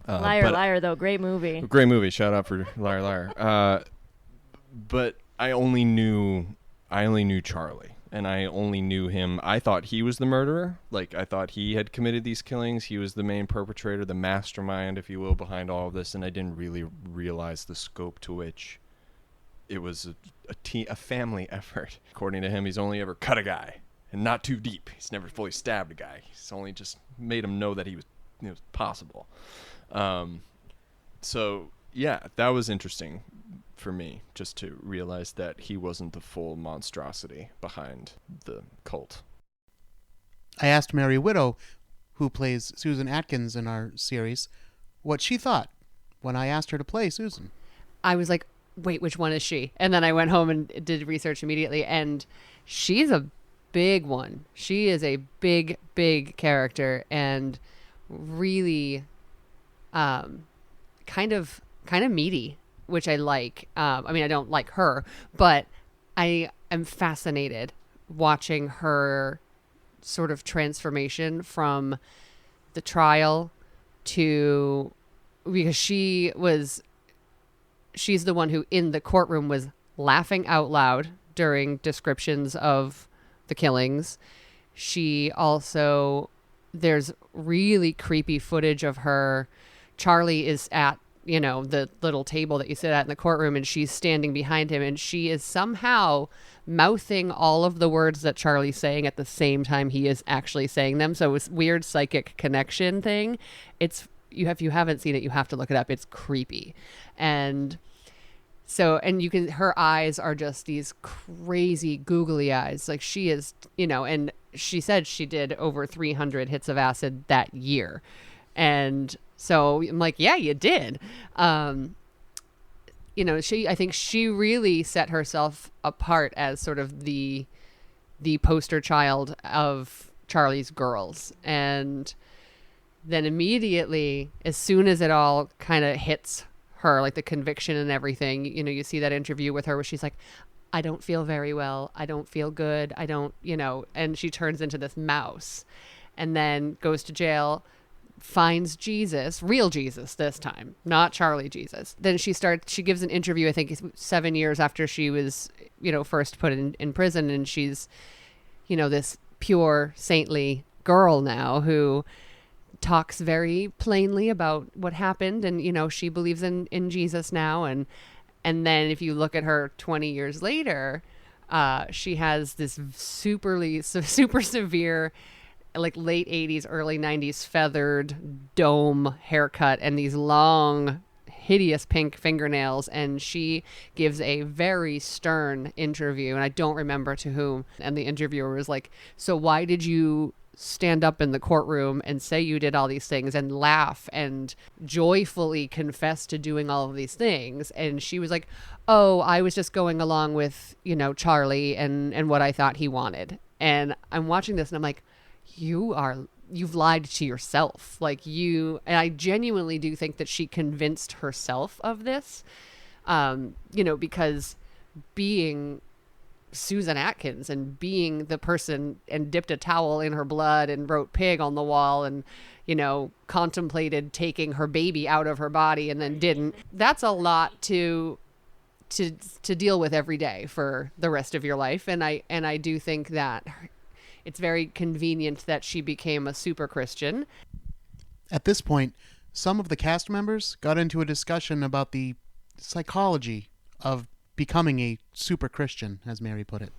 Liar Liar, though, great movie. Great movie. Shout out for Liar Liar. But I only knew Charlie, and I only knew him. I thought he was the murderer. Like, I thought he had committed these killings. He was the main perpetrator, the mastermind, if you will, behind all of this. And I didn't really realize the scope to which it was a family effort. According to him, he's only ever cut a guy, and not too deep. He's never fully stabbed a guy. He's only just made him know that it was possible. So yeah, that was interesting for me, just to realize that he wasn't the full monstrosity behind the cult. I asked Mary Widow, who plays Susan Atkins in our series, what she thought when I asked her to play Susan. I was like, wait, which one is she? And then I went home and did research immediately, and she's a big one. She is a big, big character, and really kind of meaty, which I like. I don't like her, but I am fascinated watching her sort of transformation from the trial to, because she's the one who in the courtroom was laughing out loud during descriptions of the killings. She also, there's really creepy footage of her. Charlie is at, the little table that you sit at in the courtroom, and she's standing behind him, and she is somehow mouthing all of the words that Charlie's saying at the same time he is actually saying them. So it's weird psychic connection thing. If you haven't seen it, you have to look it up. It's creepy. And so, and her eyes are just these crazy googly eyes. Like, she is, and she said she did over 300 hits of acid that year. And so I'm like, yeah, you did. I think she really set herself apart as sort of the poster child of Charlie's girls. And then immediately, as soon as it all kind of hits her, like the conviction and everything, you see that interview with her where she's like, I don't feel very well. I don't feel good. I don't, and she turns into this mouse and then goes to jail, finds Jesus, real Jesus this time, not Charlie Jesus. Then she gives an interview, I think 7 years after she was, first put in prison. And she's, this pure saintly girl now who talks very plainly about what happened. And, she believes in Jesus now. And then if you look at her 20 years later, she has this super severe, like late 80s, early 90s feathered dome haircut and these long, hideous pink fingernails. And she gives a very stern interview, and I don't remember to whom. And the interviewer was like, so why did you stand up in the courtroom and say you did all these things and laugh and joyfully confess to doing all of these things. And she was like, oh, I was just going along with, Charlie and what I thought he wanted. And I'm watching this and I'm like, you've lied to yourself. And I genuinely do think that she convinced herself of this, because being Susan Atkins and being the person and dipped a towel in her blood and wrote pig on the wall and, contemplated taking her baby out of her body and then didn't. That's a lot to deal with every day for the rest of your life. And I do think that it's very convenient that she became a super Christian. At this point, some of the cast members got into a discussion about the psychology of becoming a super Christian, as Mary put it.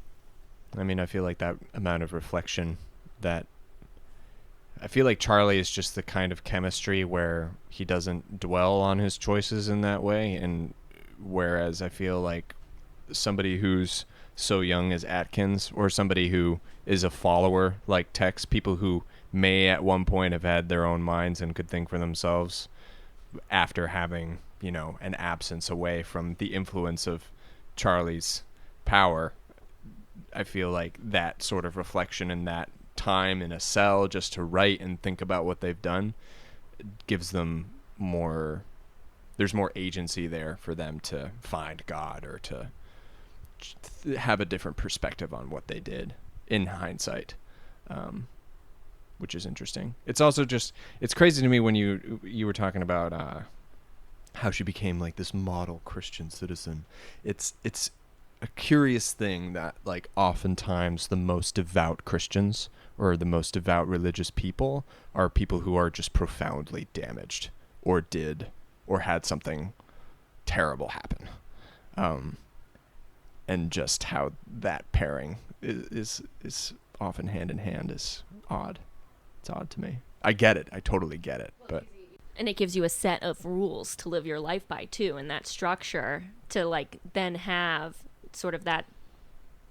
I mean, I feel like that amount of reflection, that I feel like Charlie is just the kind of chemistry where he doesn't dwell on his choices in that way, and whereas I feel like somebody who's so young as Atkins, or somebody who is a follower like Tex, people who may at one point have had their own minds and could think for themselves after having, an absence away from the influence of Charlie's power. I feel like that sort of reflection and that time in a cell just to write and think about what they've done gives them there's more agency there for them to find God or to have a different perspective on what they did in hindsight, which is interesting. It's also it's crazy to me when you were talking about how she became like this model Christian citizen. It's a curious thing that like oftentimes the most devout Christians or the most devout religious people are people who are just profoundly damaged or had something terrible happen. And just how that pairing is often hand in hand is odd. It's odd to me. I get it. I totally get it. But And it gives you a set of rules to live your life by too, and that structure to like then have sort of that,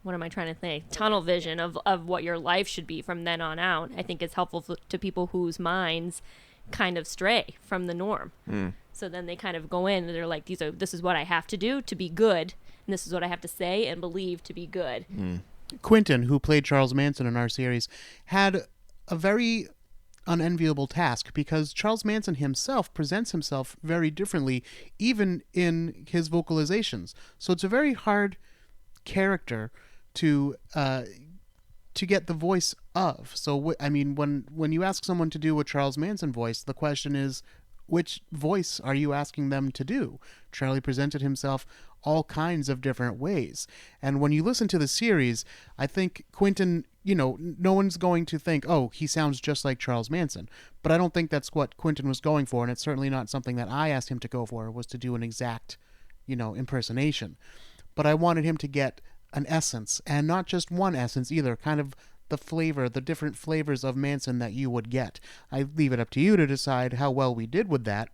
what am I trying to say, tunnel vision of what your life should be from then on out. I think is helpful to people whose minds kind of stray from the norm. So then they kind of go in and they're like, this is what I have to do to be good, and this is what I have to say and believe to be good. Quentin, who played Charles Manson in our series, had a very unenviable task because Charles Manson himself presents himself very differently, even in his vocalizations. So it's a very hard character to get the voice of. So I mean, when you ask someone to do a Charles Manson voice, the question is, which voice are you asking them to do? Charlie presented himself all kinds of different ways. And when you listen to the series, I think Quentin, no one's going to think, oh, he sounds just like Charles Manson. But I don't think that's what Quentin was going for, and it's certainly not something that I asked him to go for, was to do an exact, impersonation. But I wanted him to get an essence, and not just one essence either, kind of the flavor, the different flavors of Manson that you would get. I leave it up to you to decide how well we did with that.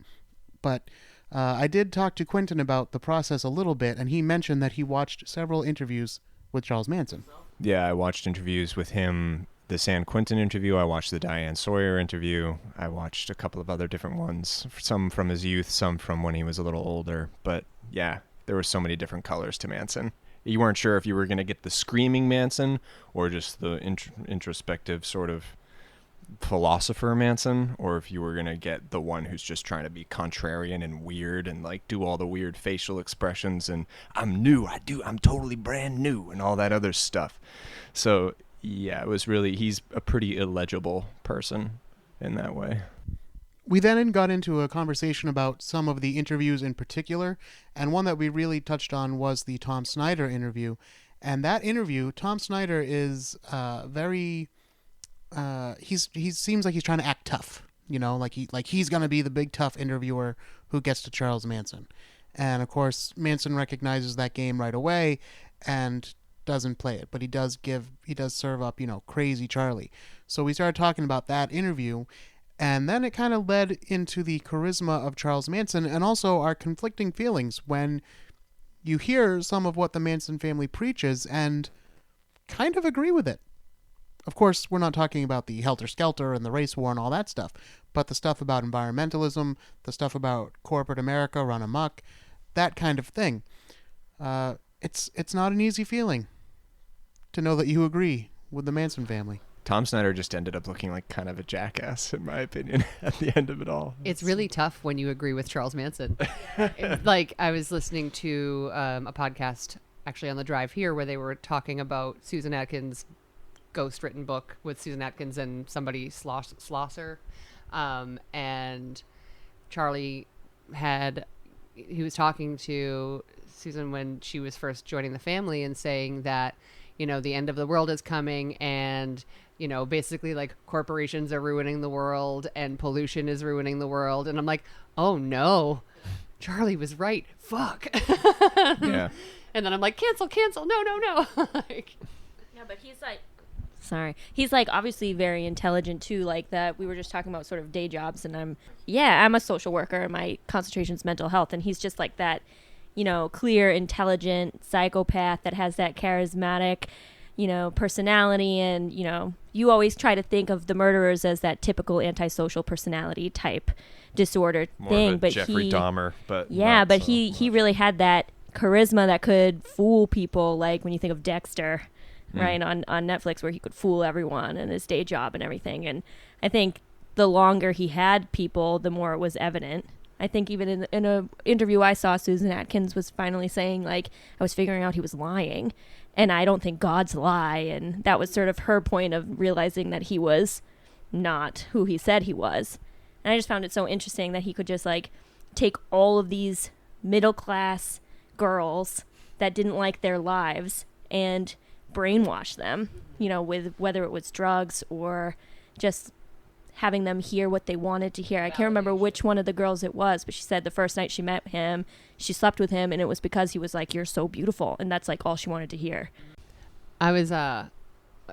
But I did talk to Quentin about the process a little bit, and he mentioned that he watched several interviews with Charles Manson. Yeah, I watched interviews with him, the San Quentin interview, I watched the Diane Sawyer interview, I watched a couple of other different ones, some from his youth, some from when he was a little older. But yeah, there were so many different colors to Manson. You weren't sure if you were going to get the screaming Manson or just the introspective sort of philosopher Manson, or if you were going to get the one who's just trying to be contrarian and weird and like do all the weird facial expressions and I'm totally brand new and all that other stuff. So yeah, he's a pretty illegible person in that way. We then got into a conversation about some of the interviews in particular, and one that we really touched on was the Tom Snyder interview. And that interview, Tom Snyder is very he seems like he's trying to act tough, like he's going to be the big tough interviewer who gets to Charles Manson. And of course, Manson recognizes that game right away and doesn't play it, but he does serve up, crazy Charlie. So we started talking about that interview. And then it kind of led into the charisma of Charles Manson and also our conflicting feelings when you hear some of what the Manson family preaches and kind of agree with it. Of course, we're not talking about the helter-skelter and the race war and all that stuff, but the stuff about environmentalism, the stuff about corporate America run amok, that kind of thing. It's not an easy feeling to know that you agree with the Manson family. Tom Snyder just ended up looking like kind of a jackass, in my opinion, at the end of it all. It's really tough when you agree with Charles Manson. Like, I was listening to a podcast actually on the drive here where they were talking about Susan Atkins' ghost-written book with Susan Atkins and somebody, Schlosser. And Charlie he was talking to Susan when she was first joining the family and saying that, you know, the end of the world is coming and, you know, basically like corporations are ruining the world and pollution is ruining the world. And I'm like, oh no, Charlie was right. Fuck. Yeah. And then I'm like, cancel. No. Like, yeah, but he's like, sorry. He's like obviously very intelligent too, like that we were just talking about sort of day jobs, and I'm a social worker and my concentration's mental health, and he's just like that, you know, clear, intelligent psychopath that has that charismatic, you know, personality. And, you know, you always try to think of the murderers as that typical antisocial personality type disorder More thing. of a But Jeffrey Dahmer, but yeah, not but so he really had that charisma that could fool people, like when you think of Dexter, right, on Netflix, where he could fool everyone and his day job and everything. And I think the longer he had people, the more it was evident. I think even in a interview I saw, Susan Atkins was finally saying, like, I was figuring out he was lying, and I don't think gods lie. And that was sort of her point of realizing that he was not who he said he was. And I just found it so interesting that he could just, like, take all of these middle-class girls that didn't like their lives and brainwash them, you know, with whether it was drugs or just having them hear what they wanted to hear. I can't remember which one of the girls it was, but she said the first night she met him, she slept with him, and it was because he was like, you're so beautiful. And that's like all she wanted to hear. I was,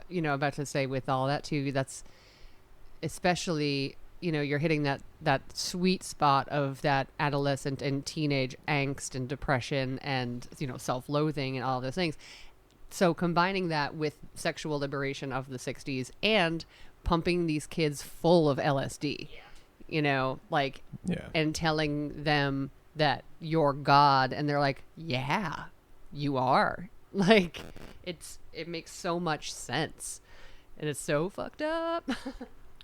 you know, about to say with all that too, that's especially, you know, you're hitting that sweet spot of that adolescent and teenage angst and depression and, you know, self-loathing and all of those things. So combining that with sexual liberation of the 60s and pumping these kids full of LSD, you know, like, and telling them that you're God, and they're like, yeah, you are. Like, it makes so much sense, and it's so fucked up.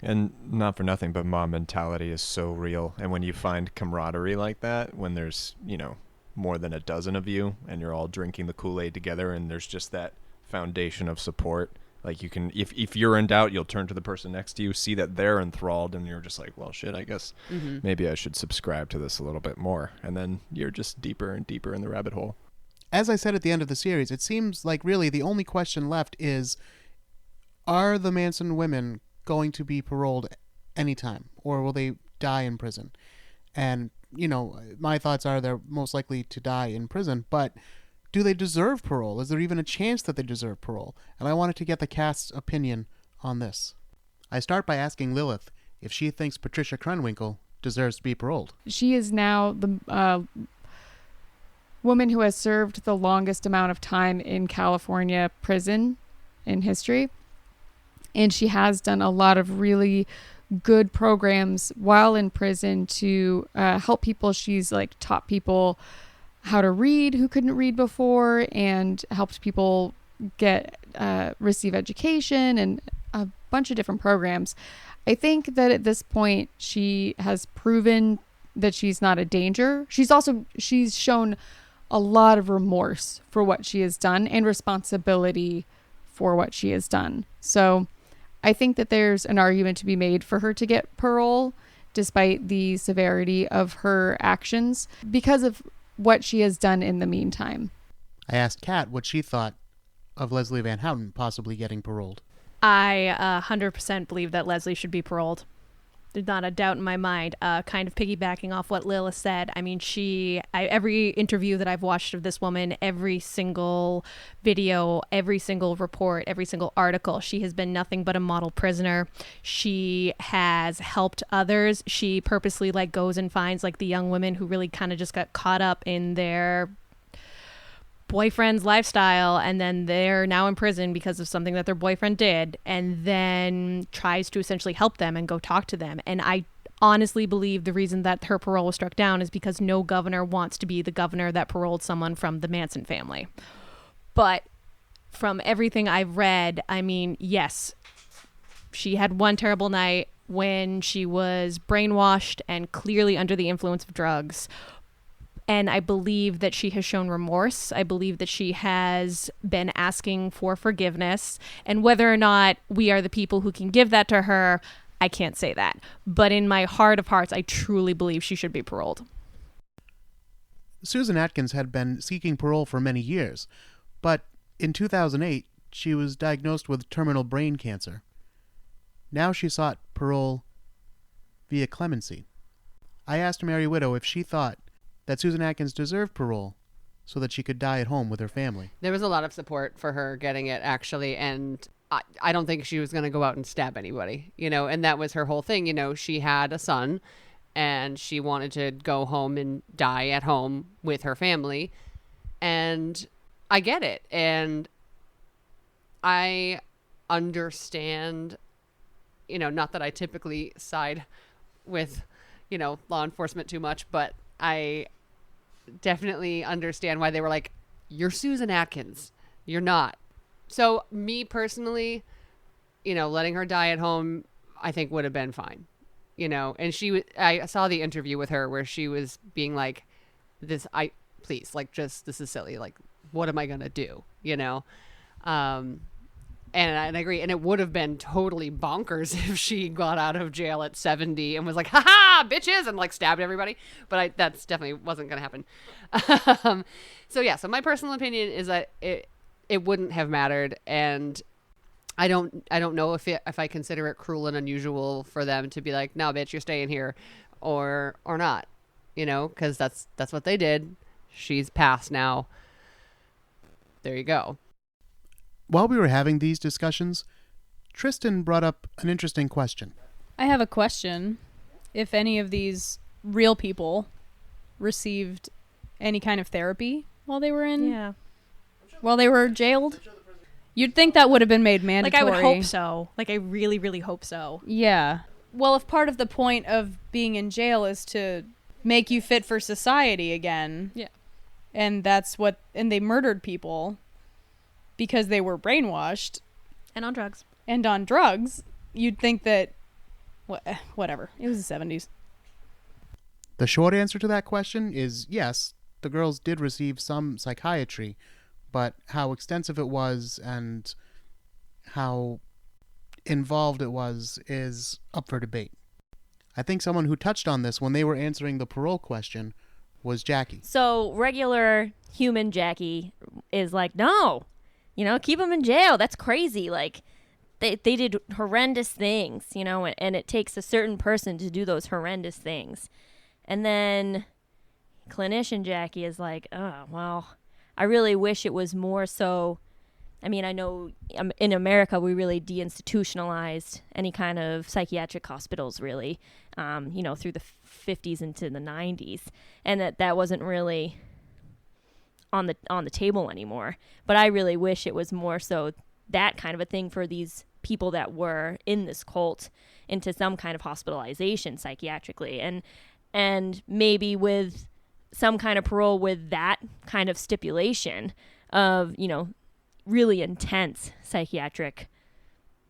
And not for nothing, but mob mentality is so real. And when you find camaraderie like that, when there's, you know, more than a dozen of you and you're all drinking the Kool-Aid together and there's just that foundation of support, like you can, if you're in doubt, you'll turn to the person next to you, see that they're enthralled, and you're just like, well, shit, I guess maybe I should subscribe to this a little bit more. And then you're just deeper and deeper in the rabbit hole. As I said at the end of the series, it seems like really the only question left is, are the Manson women going to be paroled anytime, or will they die in prison? And, you know, my thoughts are they're most likely to die in prison, but do they deserve parole? Is there even a chance that they deserve parole? And I wanted to get the cast's opinion on this. I start by asking Lilith if she thinks Patricia Krenwinkel deserves to be paroled. She is now the woman who has served the longest amount of time in California prison in history. And she has done a lot of really good programs while in prison to help people. She's like taught people how to read who couldn't read before, and helped people get receive education and a bunch of different programs. I think that at this point she has proven that she's not a danger. She's shown a lot of remorse for what she has done and responsibility for what she has done. So I think that there's an argument to be made for her to get parole, despite the severity of her actions, because of what she has done in the meantime. I asked Kat what she thought of Leslie Van Houten possibly getting paroled. I 100% believe that Leslie should be paroled. There's not a doubt in my mind. Kind of piggybacking off what Lilith said. I mean, every interview that I've watched of this woman, every single video, every single report, every single article, she has been nothing but a model prisoner. She has helped others. She purposely goes and finds the young women who really kind of just got caught up in their boyfriend's lifestyle, and then they're now in prison because of something that their boyfriend did, and then tries to essentially help them and go talk to them. And I honestly believe the reason that her parole was struck down is because no governor wants to be the governor that paroled someone from the Manson family. But from everything I've read, I mean, yes, she had one terrible night when she was brainwashed and clearly under the influence of drugs. And I believe that she has shown remorse. I believe that she has been asking for forgiveness. And whether or not we are the people who can give that to her, I can't say that. But in my heart of hearts, I truly believe she should be paroled. Susan Atkins had been seeking parole for many years, but in 2008, she was diagnosed with terminal brain cancer. Now she sought parole via clemency. I asked Mary Widow if she thought that Susan Atkins deserved parole so that she could die at home with her family. There was a lot of support for her getting it, actually, and I don't think she was going to go out and stab anybody, and that was her whole thing. She had a son, and she wanted to go home and die at home with her family, and I get it, and I understand, not that I typically side with, law enforcement too much, but I definitely understand why they were like, you're Susan Atkins. You're not. So me personally, letting her die at home, I think would have been fine, and I saw the interview with her where she was being like, this is silly. Like, what am I going to do? And I agree. And it would have been totally bonkers if she got out of jail at 70 and was like, ha bitches, and like stabbed everybody. But that's definitely wasn't going to happen. So my personal opinion is that it wouldn't have mattered. And I don't know if I consider it cruel and unusual for them to be like, no, bitch, you're staying here or not, because that's what they did. She's passed now. There you go. While we were having these discussions, Tristan brought up an interesting question. I have a question. If any of these real people received any kind of therapy while they were while they were jailed, you'd think that would have been made mandatory. Like, I would hope so. Like, I really, really hope so. Yeah. Well, if part of the point of being in jail is to make you fit for society again. Yeah. And and they murdered people because they were brainwashed. And on drugs. You'd think that, whatever. It was the 70s. The short answer to that question is yes, the girls did receive some psychiatry, but how extensive it was and how involved it was is up for debate. I think someone who touched on this when they were answering the parole question was Jackie. So regular human Jackie is like, no, keep them in jail. That's crazy. Like, they did horrendous things, and it takes a certain person to do those horrendous things. And then clinician Jackie is like, oh, well, I really wish it was more so. I mean, I know in America we really deinstitutionalized any kind of psychiatric hospitals, really, through the 50s into the 90s, and that wasn't really on the table anymore. But I really wish it was more so that kind of a thing for these people that were in this cult into some kind of hospitalization psychiatrically, and maybe with some kind of parole with that kind of stipulation of, really intense psychiatric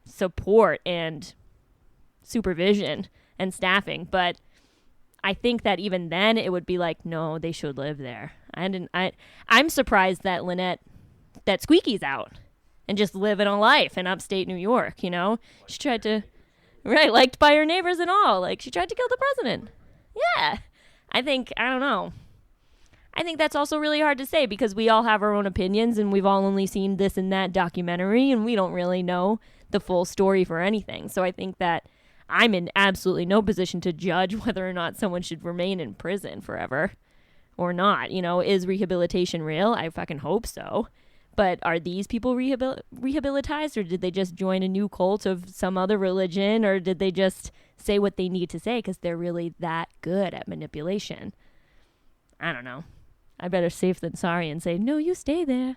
support and supervision and staffing. But I think that even then it would be like, no, they should live there. I'm surprised that Squeaky's out and just living a life in upstate New York, She tried to, liked by her neighbors and all. Like, she tried to kill the president. Yeah. I don't know. I think that's also really hard to say because we all have our own opinions and we've all only seen this and that documentary and we don't really know the full story for anything. So I think that I'm in absolutely no position to judge whether or not someone should remain in prison forever or not. Is rehabilitation real? I fucking hope so. But are these people rehabilitized, or did they just join a new cult of some other religion, or did they just say what they need to say because they're really that good at manipulation? I don't know. I better safe than sorry and say, no, you stay there.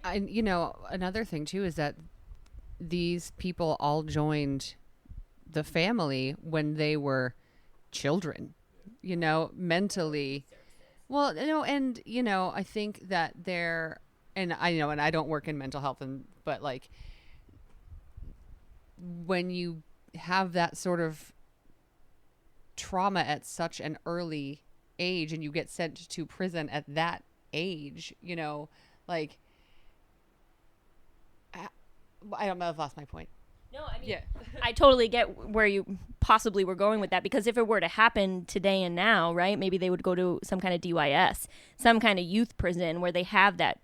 And, you know, another thing, too, is that these people all joined the family when they were children, you know, mentally. Well, you know, and, you know, I think that and I don't work in mental health, but like when you have that sort of trauma at such an early age and you get sent to prison at that age, you know, like, I don't know, I've lost my point. No, I mean, yeah. I totally get where you possibly were going with that, because if it were to happen today and now, right, maybe they would go to some kind of DYS, some kind of youth prison where they have that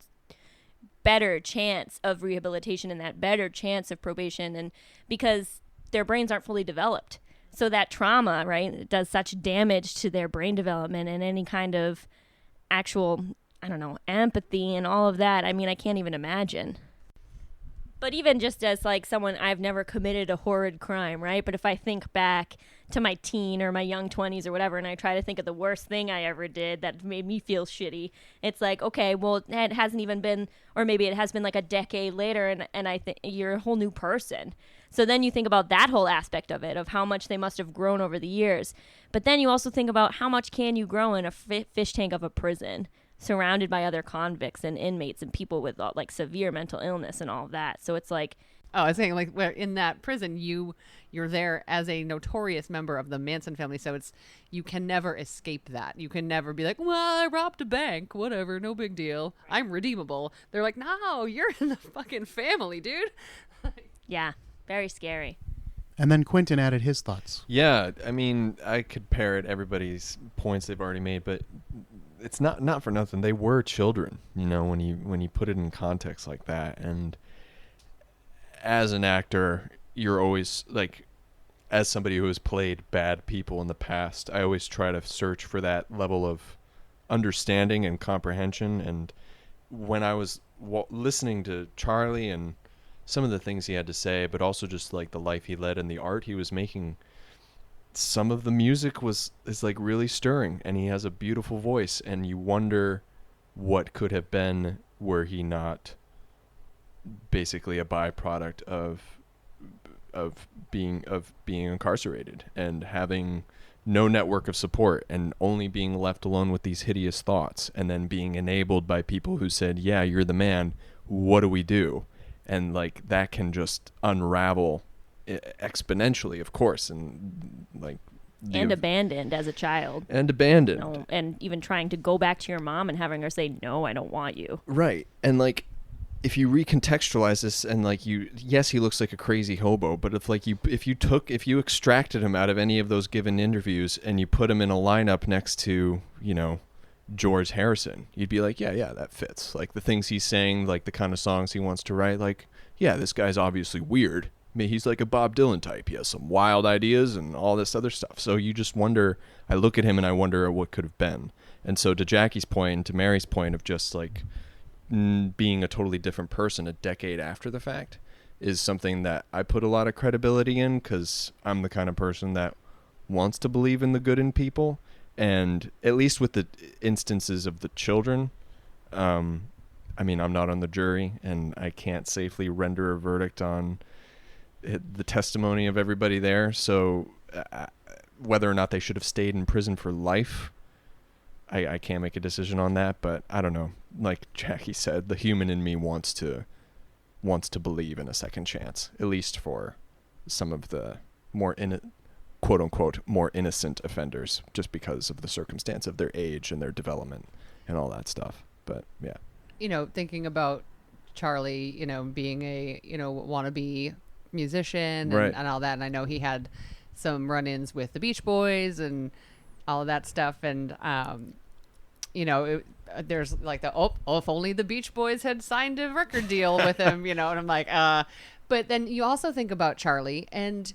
better chance of rehabilitation and that better chance of probation, and because their brains aren't fully developed. So that trauma, right, it does such damage to their brain development and any kind of actual, I don't know, empathy and all of that. I mean, I can't even imagine. But even just as like someone, I've never committed a horrid crime, right? But if I think back to my teen or my young 20s or whatever, and I try to think of the worst thing I ever did that made me feel shitty, it's like, okay, well, it hasn't even been, or maybe it has been like a decade later, and I think you're a whole new person. So then you think about that whole aspect of it, of how much they must have grown over the years. But then you also think about how much can you grow in a fish tank of a prison, surrounded by other convicts and inmates and people with like severe mental illness and all of that. So it's like, oh, I was saying, like, where in that prison you're there as a notorious member of the Manson family, so you can never escape that. You can never be like, well, I robbed a bank, whatever, no big deal, I'm redeemable. They're like, no, you're in the fucking family, dude. yeah, very scary. And then Quentin added his thoughts. Yeah, I mean, I could parrot everybody's points they've already made, but it's not for nothing. They were children, you know, when you put it in context like that. And as an actor, you're always like, as somebody who has played bad people in the past, I always try to search for that level of understanding and comprehension. And when I was listening to Charlie and some of the things he had to say, but also just like the life he led and the art he was making, some of the music is like really stirring, and he has a beautiful voice, and you wonder what could have been were he not basically a byproduct of being incarcerated and having no network of support and only being left alone with these hideous thoughts, and then being enabled by people who said, yeah, you're the man, what do we do? And like that can just unravel exponentially, of course, and like and abandoned as a child, and abandoned, you know, and even trying to go back to your mom and having her say, no, I don't want you, right? And like if you recontextualize this, and like yes, he looks like a crazy hobo, but if you extracted him out of any of those given interviews and you put him in a lineup next to, you know, George Harrison, you'd be like, yeah, that fits. Like the things he's saying, like the kind of songs he wants to write, like, yeah, this guy's obviously weird. I mean, he's like a Bob Dylan type. He has some wild ideas and all this other stuff. So you just wonder, I look at him and I wonder what could have been. And so to Jackie's point and to Mary's point of just like being a totally different person a decade after the fact is something that I put a lot of credibility in, because I'm the kind of person that wants to believe in the good in people. And at least with the instances of the children, I mean, I'm not on the jury and I can't safely render a verdict on the testimony of everybody there. So whether or not they should have stayed in prison for life, I can't make a decision on that. But I don't know. Like Jackie said, the human in me wants to believe in a second chance, at least for some of the more quote unquote more innocent offenders, just because of the circumstance of their age and their development and all that stuff. But yeah, you know, thinking about Charlie, you know, being a, you know, wannabe musician right, and all that, and I know he had some run-ins with the Beach Boys and all of that stuff, and you know, there's like if only the Beach Boys had signed a record deal with him, you know. And I'm like, but then you also think about Charlie, and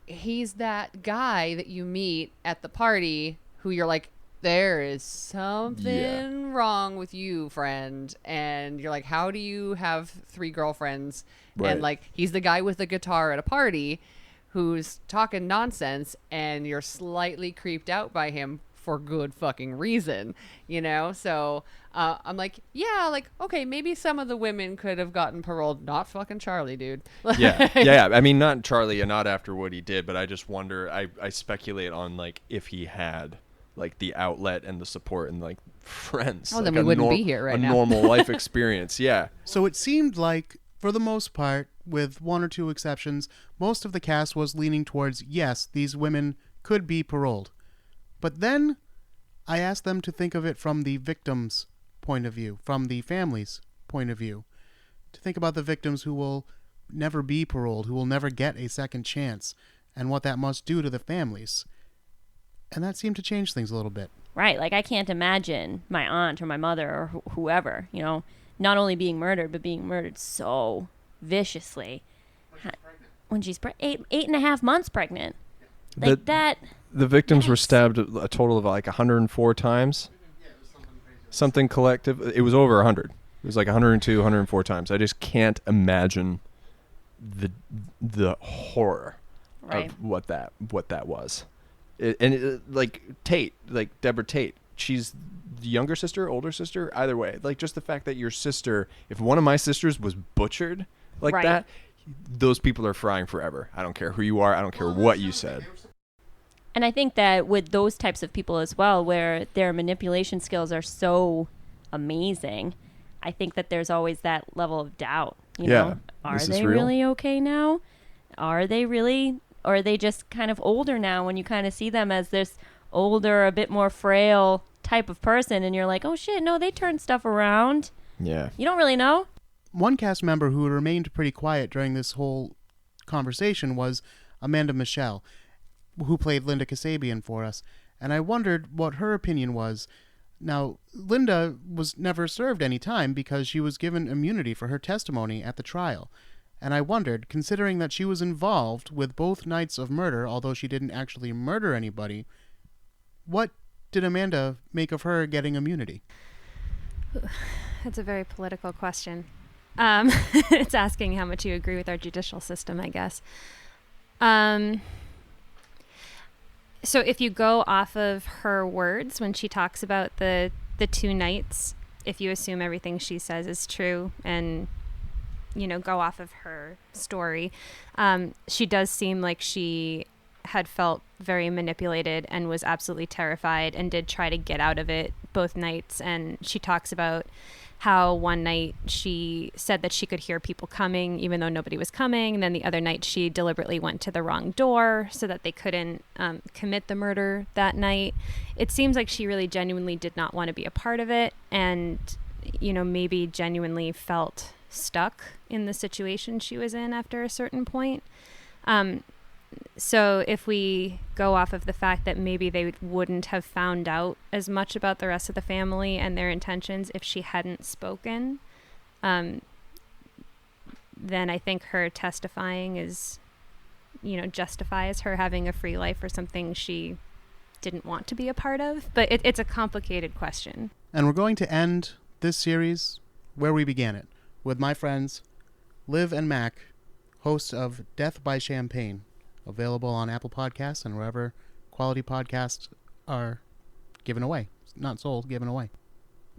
he's that guy that you meet at the party who you're like, there is something wrong with you, friend. And you're like, how do you have 3 girlfriends? Right. And like, he's the guy with the guitar at a party who's talking nonsense, and you're slightly creeped out by him for good fucking reason, you know? So I'm like, yeah, like, okay, maybe some of the women could have gotten paroled. Not fucking Charlie, dude. Yeah. I mean, not Charlie and not after what he did, but I just wonder, I speculate on, like, if he had, like, the outlet and the support and, like, friends. Oh, like then we wouldn't be here right now. A normal life experience, yeah. So it seemed like, for the most part, with one or two exceptions, most of the cast was leaning towards, yes, these women could be paroled. But then I asked them to think of it from the victim's point of view, from the family's point of view, to think about the victims who will never be paroled, who will never get a second chance, and what that must do to the families. And that seemed to change things a little bit. Right, like I can't imagine my aunt or my mother or whoever, you know, not only being murdered, but being murdered so viciously. When she's 8.5 months pregnant. Like that. The victims were stabbed a total of like 104 times. Something collective. It was over 100. It was like 102, 104 times. I just can't imagine the horror of what that was. Like Tate, like Deborah Tate, she's the younger sister, older sister, either way. Like just the fact that your sister, if one of my sisters was butchered like that, those people are frying forever. I don't care who you are. I don't care what you said. And I think that with those types of people as well, where their manipulation skills are so amazing, I think that there's always that level of doubt. You know, are they really okay now? Are they really, or are they just kind of older now when you kind of see them as this older, a bit more frail type of person, and you're like, oh shit, no, they turned stuff around. Yeah. You don't really know. One cast member who remained pretty quiet during this whole conversation was Amanda Michelle, who played Linda Kasabian for us, and I wondered what her opinion was. Now, Linda was never served any time because she was given immunity for her testimony at the trial, and I wondered, considering that she was involved with both nights of murder, although she didn't actually murder anybody, what did Amanda make of her getting immunity? That's a very political question. It's asking how much you agree with our judicial system, I guess. So if you go off of her words when she talks about the 2 nights, if you assume everything she says is true and, you know, go off of her story, she does seem like she had felt very manipulated and was absolutely terrified and did try to get out of it both nights. And she talks about how one night she said that she could hear people coming even though nobody was coming. And then the other night she deliberately went to the wrong door so that they couldn't commit the murder that night. It seems like she really genuinely did not want to be a part of it, and, you know, maybe genuinely felt stuck in the situation she was in after a certain point. So if we go off of the fact that maybe they wouldn't have found out as much about the rest of the family and their intentions if she hadn't spoken, then I think her testifying is, you know, justifies her having a free life for something she didn't want to be a part of. But it's a complicated question. And we're going to end this series where we began it, with my friends Liv and Mack, hosts of Death by Champagne, available on Apple Podcasts and wherever quality podcasts are given away. Not sold, given away.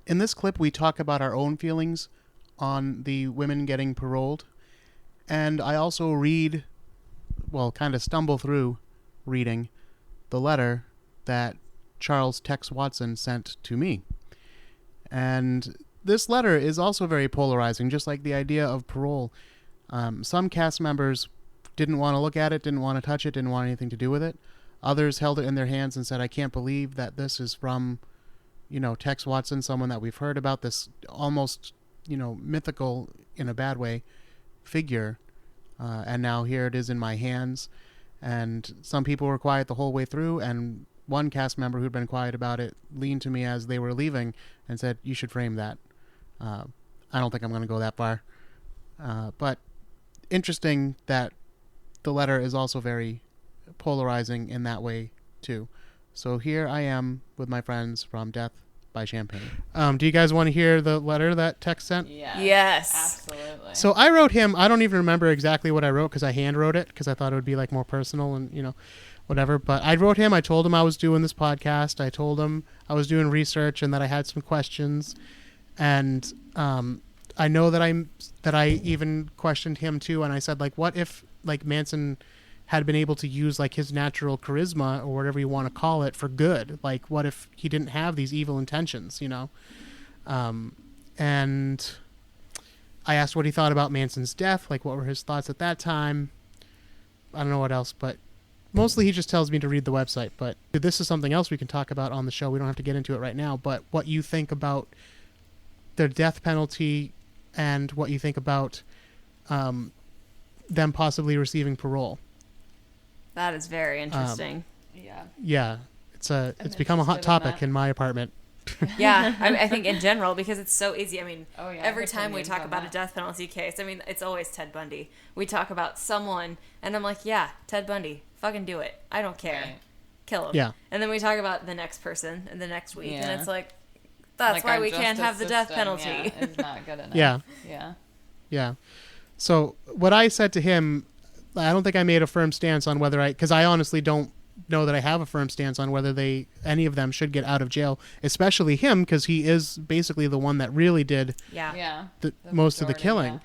In this clip, we talk about our own feelings on the women getting paroled. And I also read, well, kind of stumble through reading the letter that Charles Tex Watson sent to me. And this letter is also very polarizing, just like the idea of parole. Some cast members didn't want to look at it, didn't want to touch it, didn't want anything to do with it. Others held it in their hands and said, I can't believe that this is from, you know, Tex Watson, someone that we've heard about, this almost, you know, mythical, in a bad way, figure. And now here it is in my hands. And some people were quiet the whole way through, and one cast member who'd been quiet about it leaned to me as they were leaving and said, you should frame that. I don't think I'm going to go that far. But interesting that the letter is also very polarizing in that way, too. So here I am with my friends from Death by Champagne. Do you guys want to hear the letter that Tex sent? Yes. Absolutely. So I wrote him, I don't even remember exactly what I wrote because I hand wrote it because I thought it would be like more personal and, you know, whatever. But I wrote him. I told him I was doing this podcast. I told him I was doing research and that I had some questions. And I know that I even questioned him too. And I said, like, what if like Manson had been able to use like his natural charisma or whatever you want to call it for good? Like, what if he didn't have these evil intentions, you know? And I asked what he thought about Manson's death. Like, what were his thoughts at that time? I don't know what else, but mostly he just tells me to read the website. But this is something else we can talk about on the show. We don't have to get into it right now, but what you think about the death penalty and what you think about them possibly receiving parole. That is very interesting. Yeah, it's become a hot topic in my apartment. Yeah, I think in general, because it's so easy. I mean, every I've time seen we memes talk on about a that. death penalty case, I mean, it's always Ted Bundy. We talk about someone, and I'm like, yeah, Ted Bundy, fucking do it. I don't care. Right. Kill him. Yeah. And then we talk about the next person and the next week, and Yeah. it's like, that's Like why our we can't justice have the death system, penalty. yeah, is not good enough. Yeah. Yeah. Yeah. So what I said to him, I don't think I made a firm stance on whether because I honestly don't know that I have a firm stance on whether any of them should get out of jail, especially him, because he is basically the one that really did the most of the majority, killing.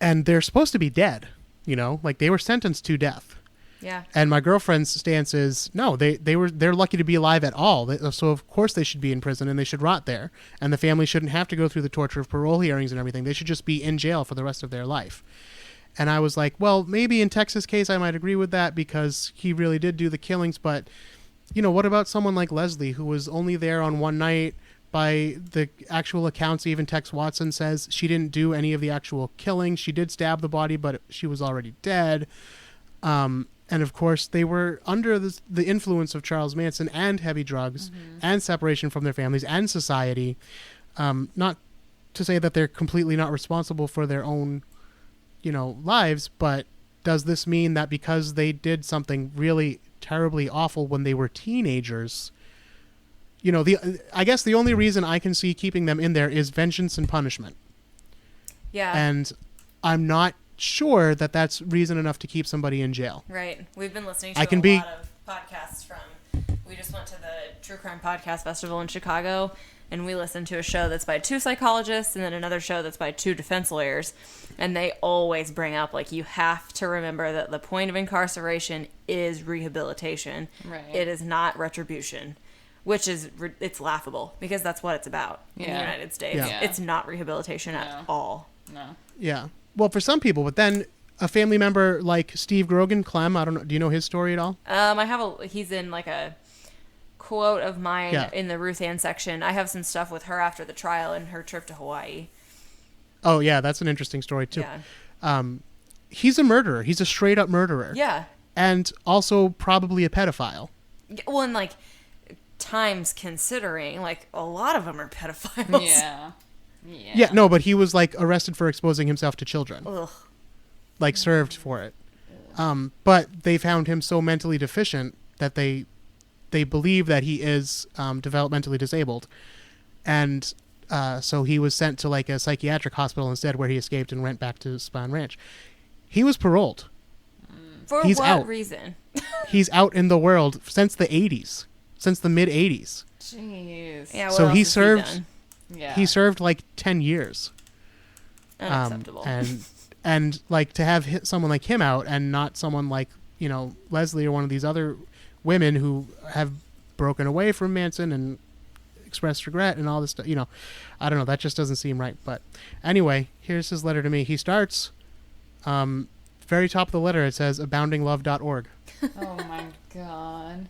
And they're supposed to be dead, you know, like they were sentenced to death. Yeah. And my girlfriend's stance is no, they're lucky to be alive at all. So of course they should be in prison and they should rot there. And the family shouldn't have to go through the torture of parole hearings and everything. They should just be in jail for the rest of their life. And I was like, well, maybe in Texas' case I might agree with that because he really did do the killings. But, you know, what about someone like Leslie who was only there on one night? By the actual accounts, even Tex Watson says she didn't do any of the actual killing. She did stab the body, but she was already dead. And of course, they were under the influence of Charles Manson and heavy drugs and separation from their families and society. Not to say that they're completely not responsible for their own, you know, lives, but does this mean that because they did something really terribly awful when they were teenagers, you know, I guess the only reason I can see keeping them in there is vengeance and punishment. Yeah. And I'm not sure that that's reason enough to keep somebody in jail. Right. We've been listening to I can a be- lot of podcasts from. We just went to the True Crime Podcast Festival in Chicago, and we listened to a show that's by 2 psychologists and then another show that's by 2 defense lawyers. And they always bring up, like, you have to remember that the point of incarceration is rehabilitation. Right. It is not retribution, which is, it's laughable because that's what it's about in the Yeah. United States. Yeah. It's not rehabilitation at all. No. Yeah. Well, for some people, but then a family member like Steve Grogan, Clem, I don't know. Do you know his story at all? I have he's in like a quote of mine Yeah. in the Ruth Ann section. I have some stuff with her after the trial and her trip to Hawaii. Oh, yeah. That's an interesting story, too. Yeah. He's a murderer. He's a straight up murderer. Yeah. And also probably a pedophile. Well, and like times considering, like a lot of them are pedophiles. Yeah. Yeah, no, but he was like arrested for exposing himself to children. Ugh. Like served for it. But they found him so mentally deficient that they believe that he is developmentally disabled. And so he was sent to like a psychiatric hospital instead, where he escaped and went back to Spahn Ranch. He was paroled. For He's what out. reason? He's out in the world since the 80s, since the mid 80s. Jeez. Yeah. So what he else has served. done? Yeah. He served like 10 years. Unacceptable. And like to have someone like him out and not someone like, you know, Leslie or one of these other women who have broken away from Manson and expressed regret and all this stuff, you know, I don't know, that just doesn't seem right. But anyway, here's his letter to me. He starts, very top of the letter, it says aboundinglove.org. Oh my God.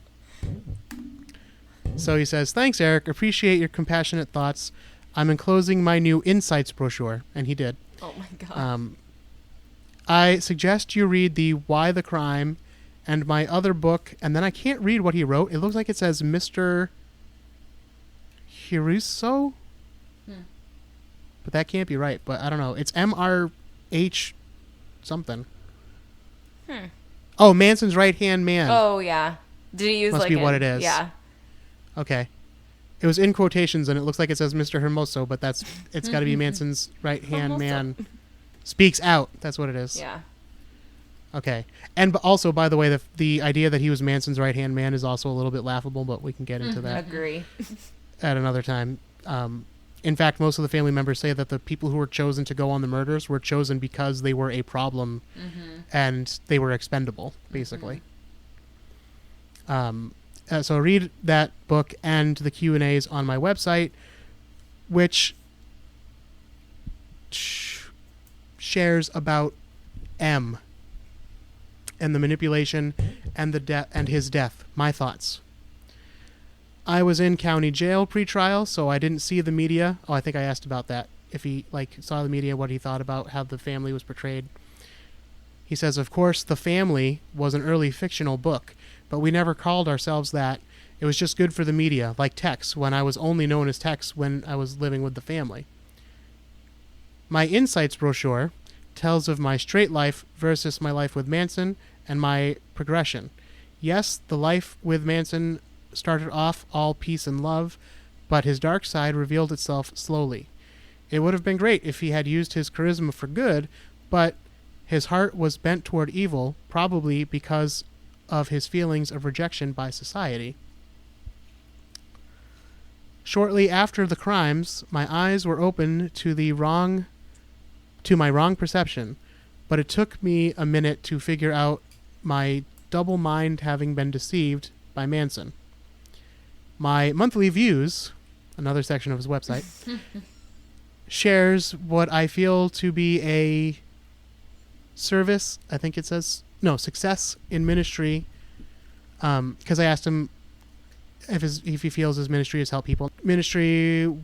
So he says, "Thanks, Eric. Appreciate your compassionate thoughts. I'm enclosing my new Insights brochure." And he did. Oh my God. I suggest you read the Why the Crime and my other book. And then I can't read what he wrote. It looks like it says Mr. Hiruso. But that can't be right. But I don't know. It's MRH something. Oh, Manson's right-hand man. Oh yeah. Did he use Must like be what it is. Yeah. Okay. It was in quotations, and it looks like it says Mr. Hermoso, but it's got to be Manson's right-hand man. Speaks out. That's what it is. Yeah. Okay. And also, by the way, the idea that he was Manson's right-hand man is also a little bit laughable, but we can get into that Agree. at another time. In fact, most of the family members say that the people who were chosen to go on the murders were chosen because they were a problem and they were expendable, basically. So read that book and the Q&As on my website, which shares about M and the manipulation and and his death. My thoughts. I was in county jail pre-trial, so I didn't see the media. Oh, I think I asked about that. If he saw the media, what he thought about how the family was portrayed. He says, of course, The Family was an early fictional book, but we never called ourselves that. It was just good for the media, like Tex, when I was only known as Tex when I was living with the family. My Insights brochure tells of my straight life versus my life with Manson and my progression. Yes, the life with Manson started off all peace and love, but his dark side revealed itself slowly. It would have been great if he had used his charisma for good, but his heart was bent toward evil, probably because of his feelings of rejection by society. Shortly after the crimes, my eyes were open to my wrong perception, but it took me a minute to figure out my double mind having been deceived by Manson. My monthly views, another section of his website, shares what I feel to be a service, I think it says, no, success in ministry, because I asked him if he feels his ministry has helped people. Ministry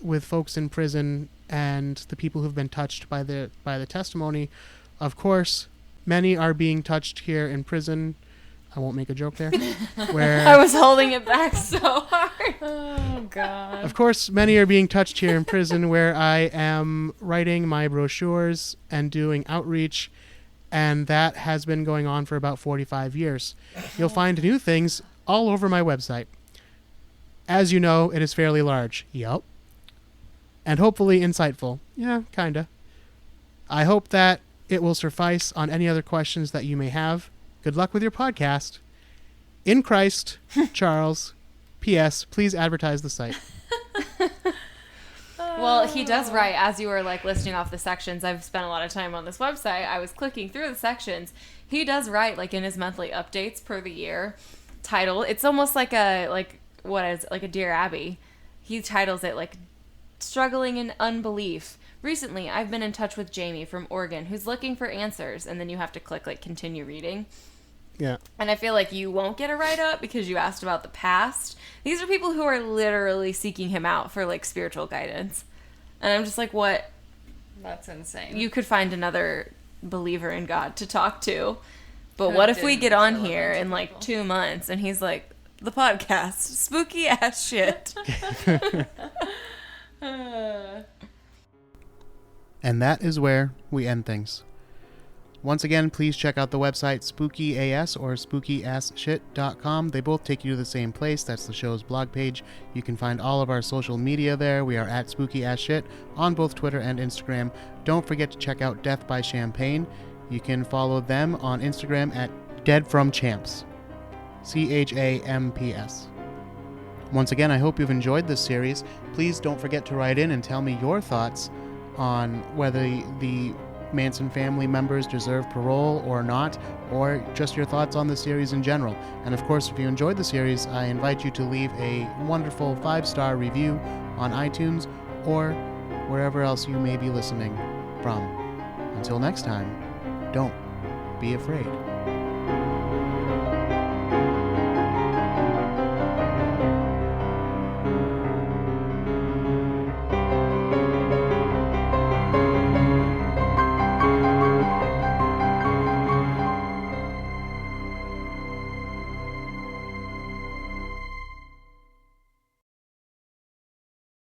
with folks in prison and the people who've been touched by the testimony. Of course, many are being touched here in prison. I won't make a joke there. Where I was holding it back so hard. Oh, God. Of course, many are being touched here in prison where I am writing my brochures and doing outreach, and that has been going on for about 45 years. You'll find new things all over my website. As you know, it is fairly large. Yup. And hopefully insightful. Yeah, kinda. I hope that it will suffice on any other questions that you may have. Good luck with your podcast. In Christ, Charles. P.S. Please advertise the site. Well, he does write, as you were listing off the sections. I've spent a lot of time on this website. I was clicking through the sections. He does write, in his monthly updates per the year, title. It's almost like a Dear Abby. He titles it Struggling in Unbelief. Recently, I've been in touch with Jamie from Oregon, who's looking for answers, and then you have to click continue reading. Yeah. And I feel like you won't get a write-up because you asked about the past. These are people who are literally seeking him out for spiritual guidance. And I'm just what? That's insane. You could find another believer in God to talk to. But what if we get on here in 2 months and he's the podcast, spooky ass shit. And that is where we end things. Once again, please check out the website spookyas or spookyasshit.com. They both take you to the same place. That's the show's blog page. You can find all of our social media there. We are at spookyasshit on both Twitter and Instagram. Don't forget to check out Death by Champagne. You can follow them on Instagram at deadfromchamps. CHAMPS. Once again, I hope you've enjoyed this series. Please don't forget to write in and tell me your thoughts on whether the Manson family members deserve parole or not, or just your thoughts on the series in general. And of course, if you enjoyed the series, I invite you to leave a wonderful 5-star review on iTunes or wherever else you may be listening from. Until next time, don't be afraid.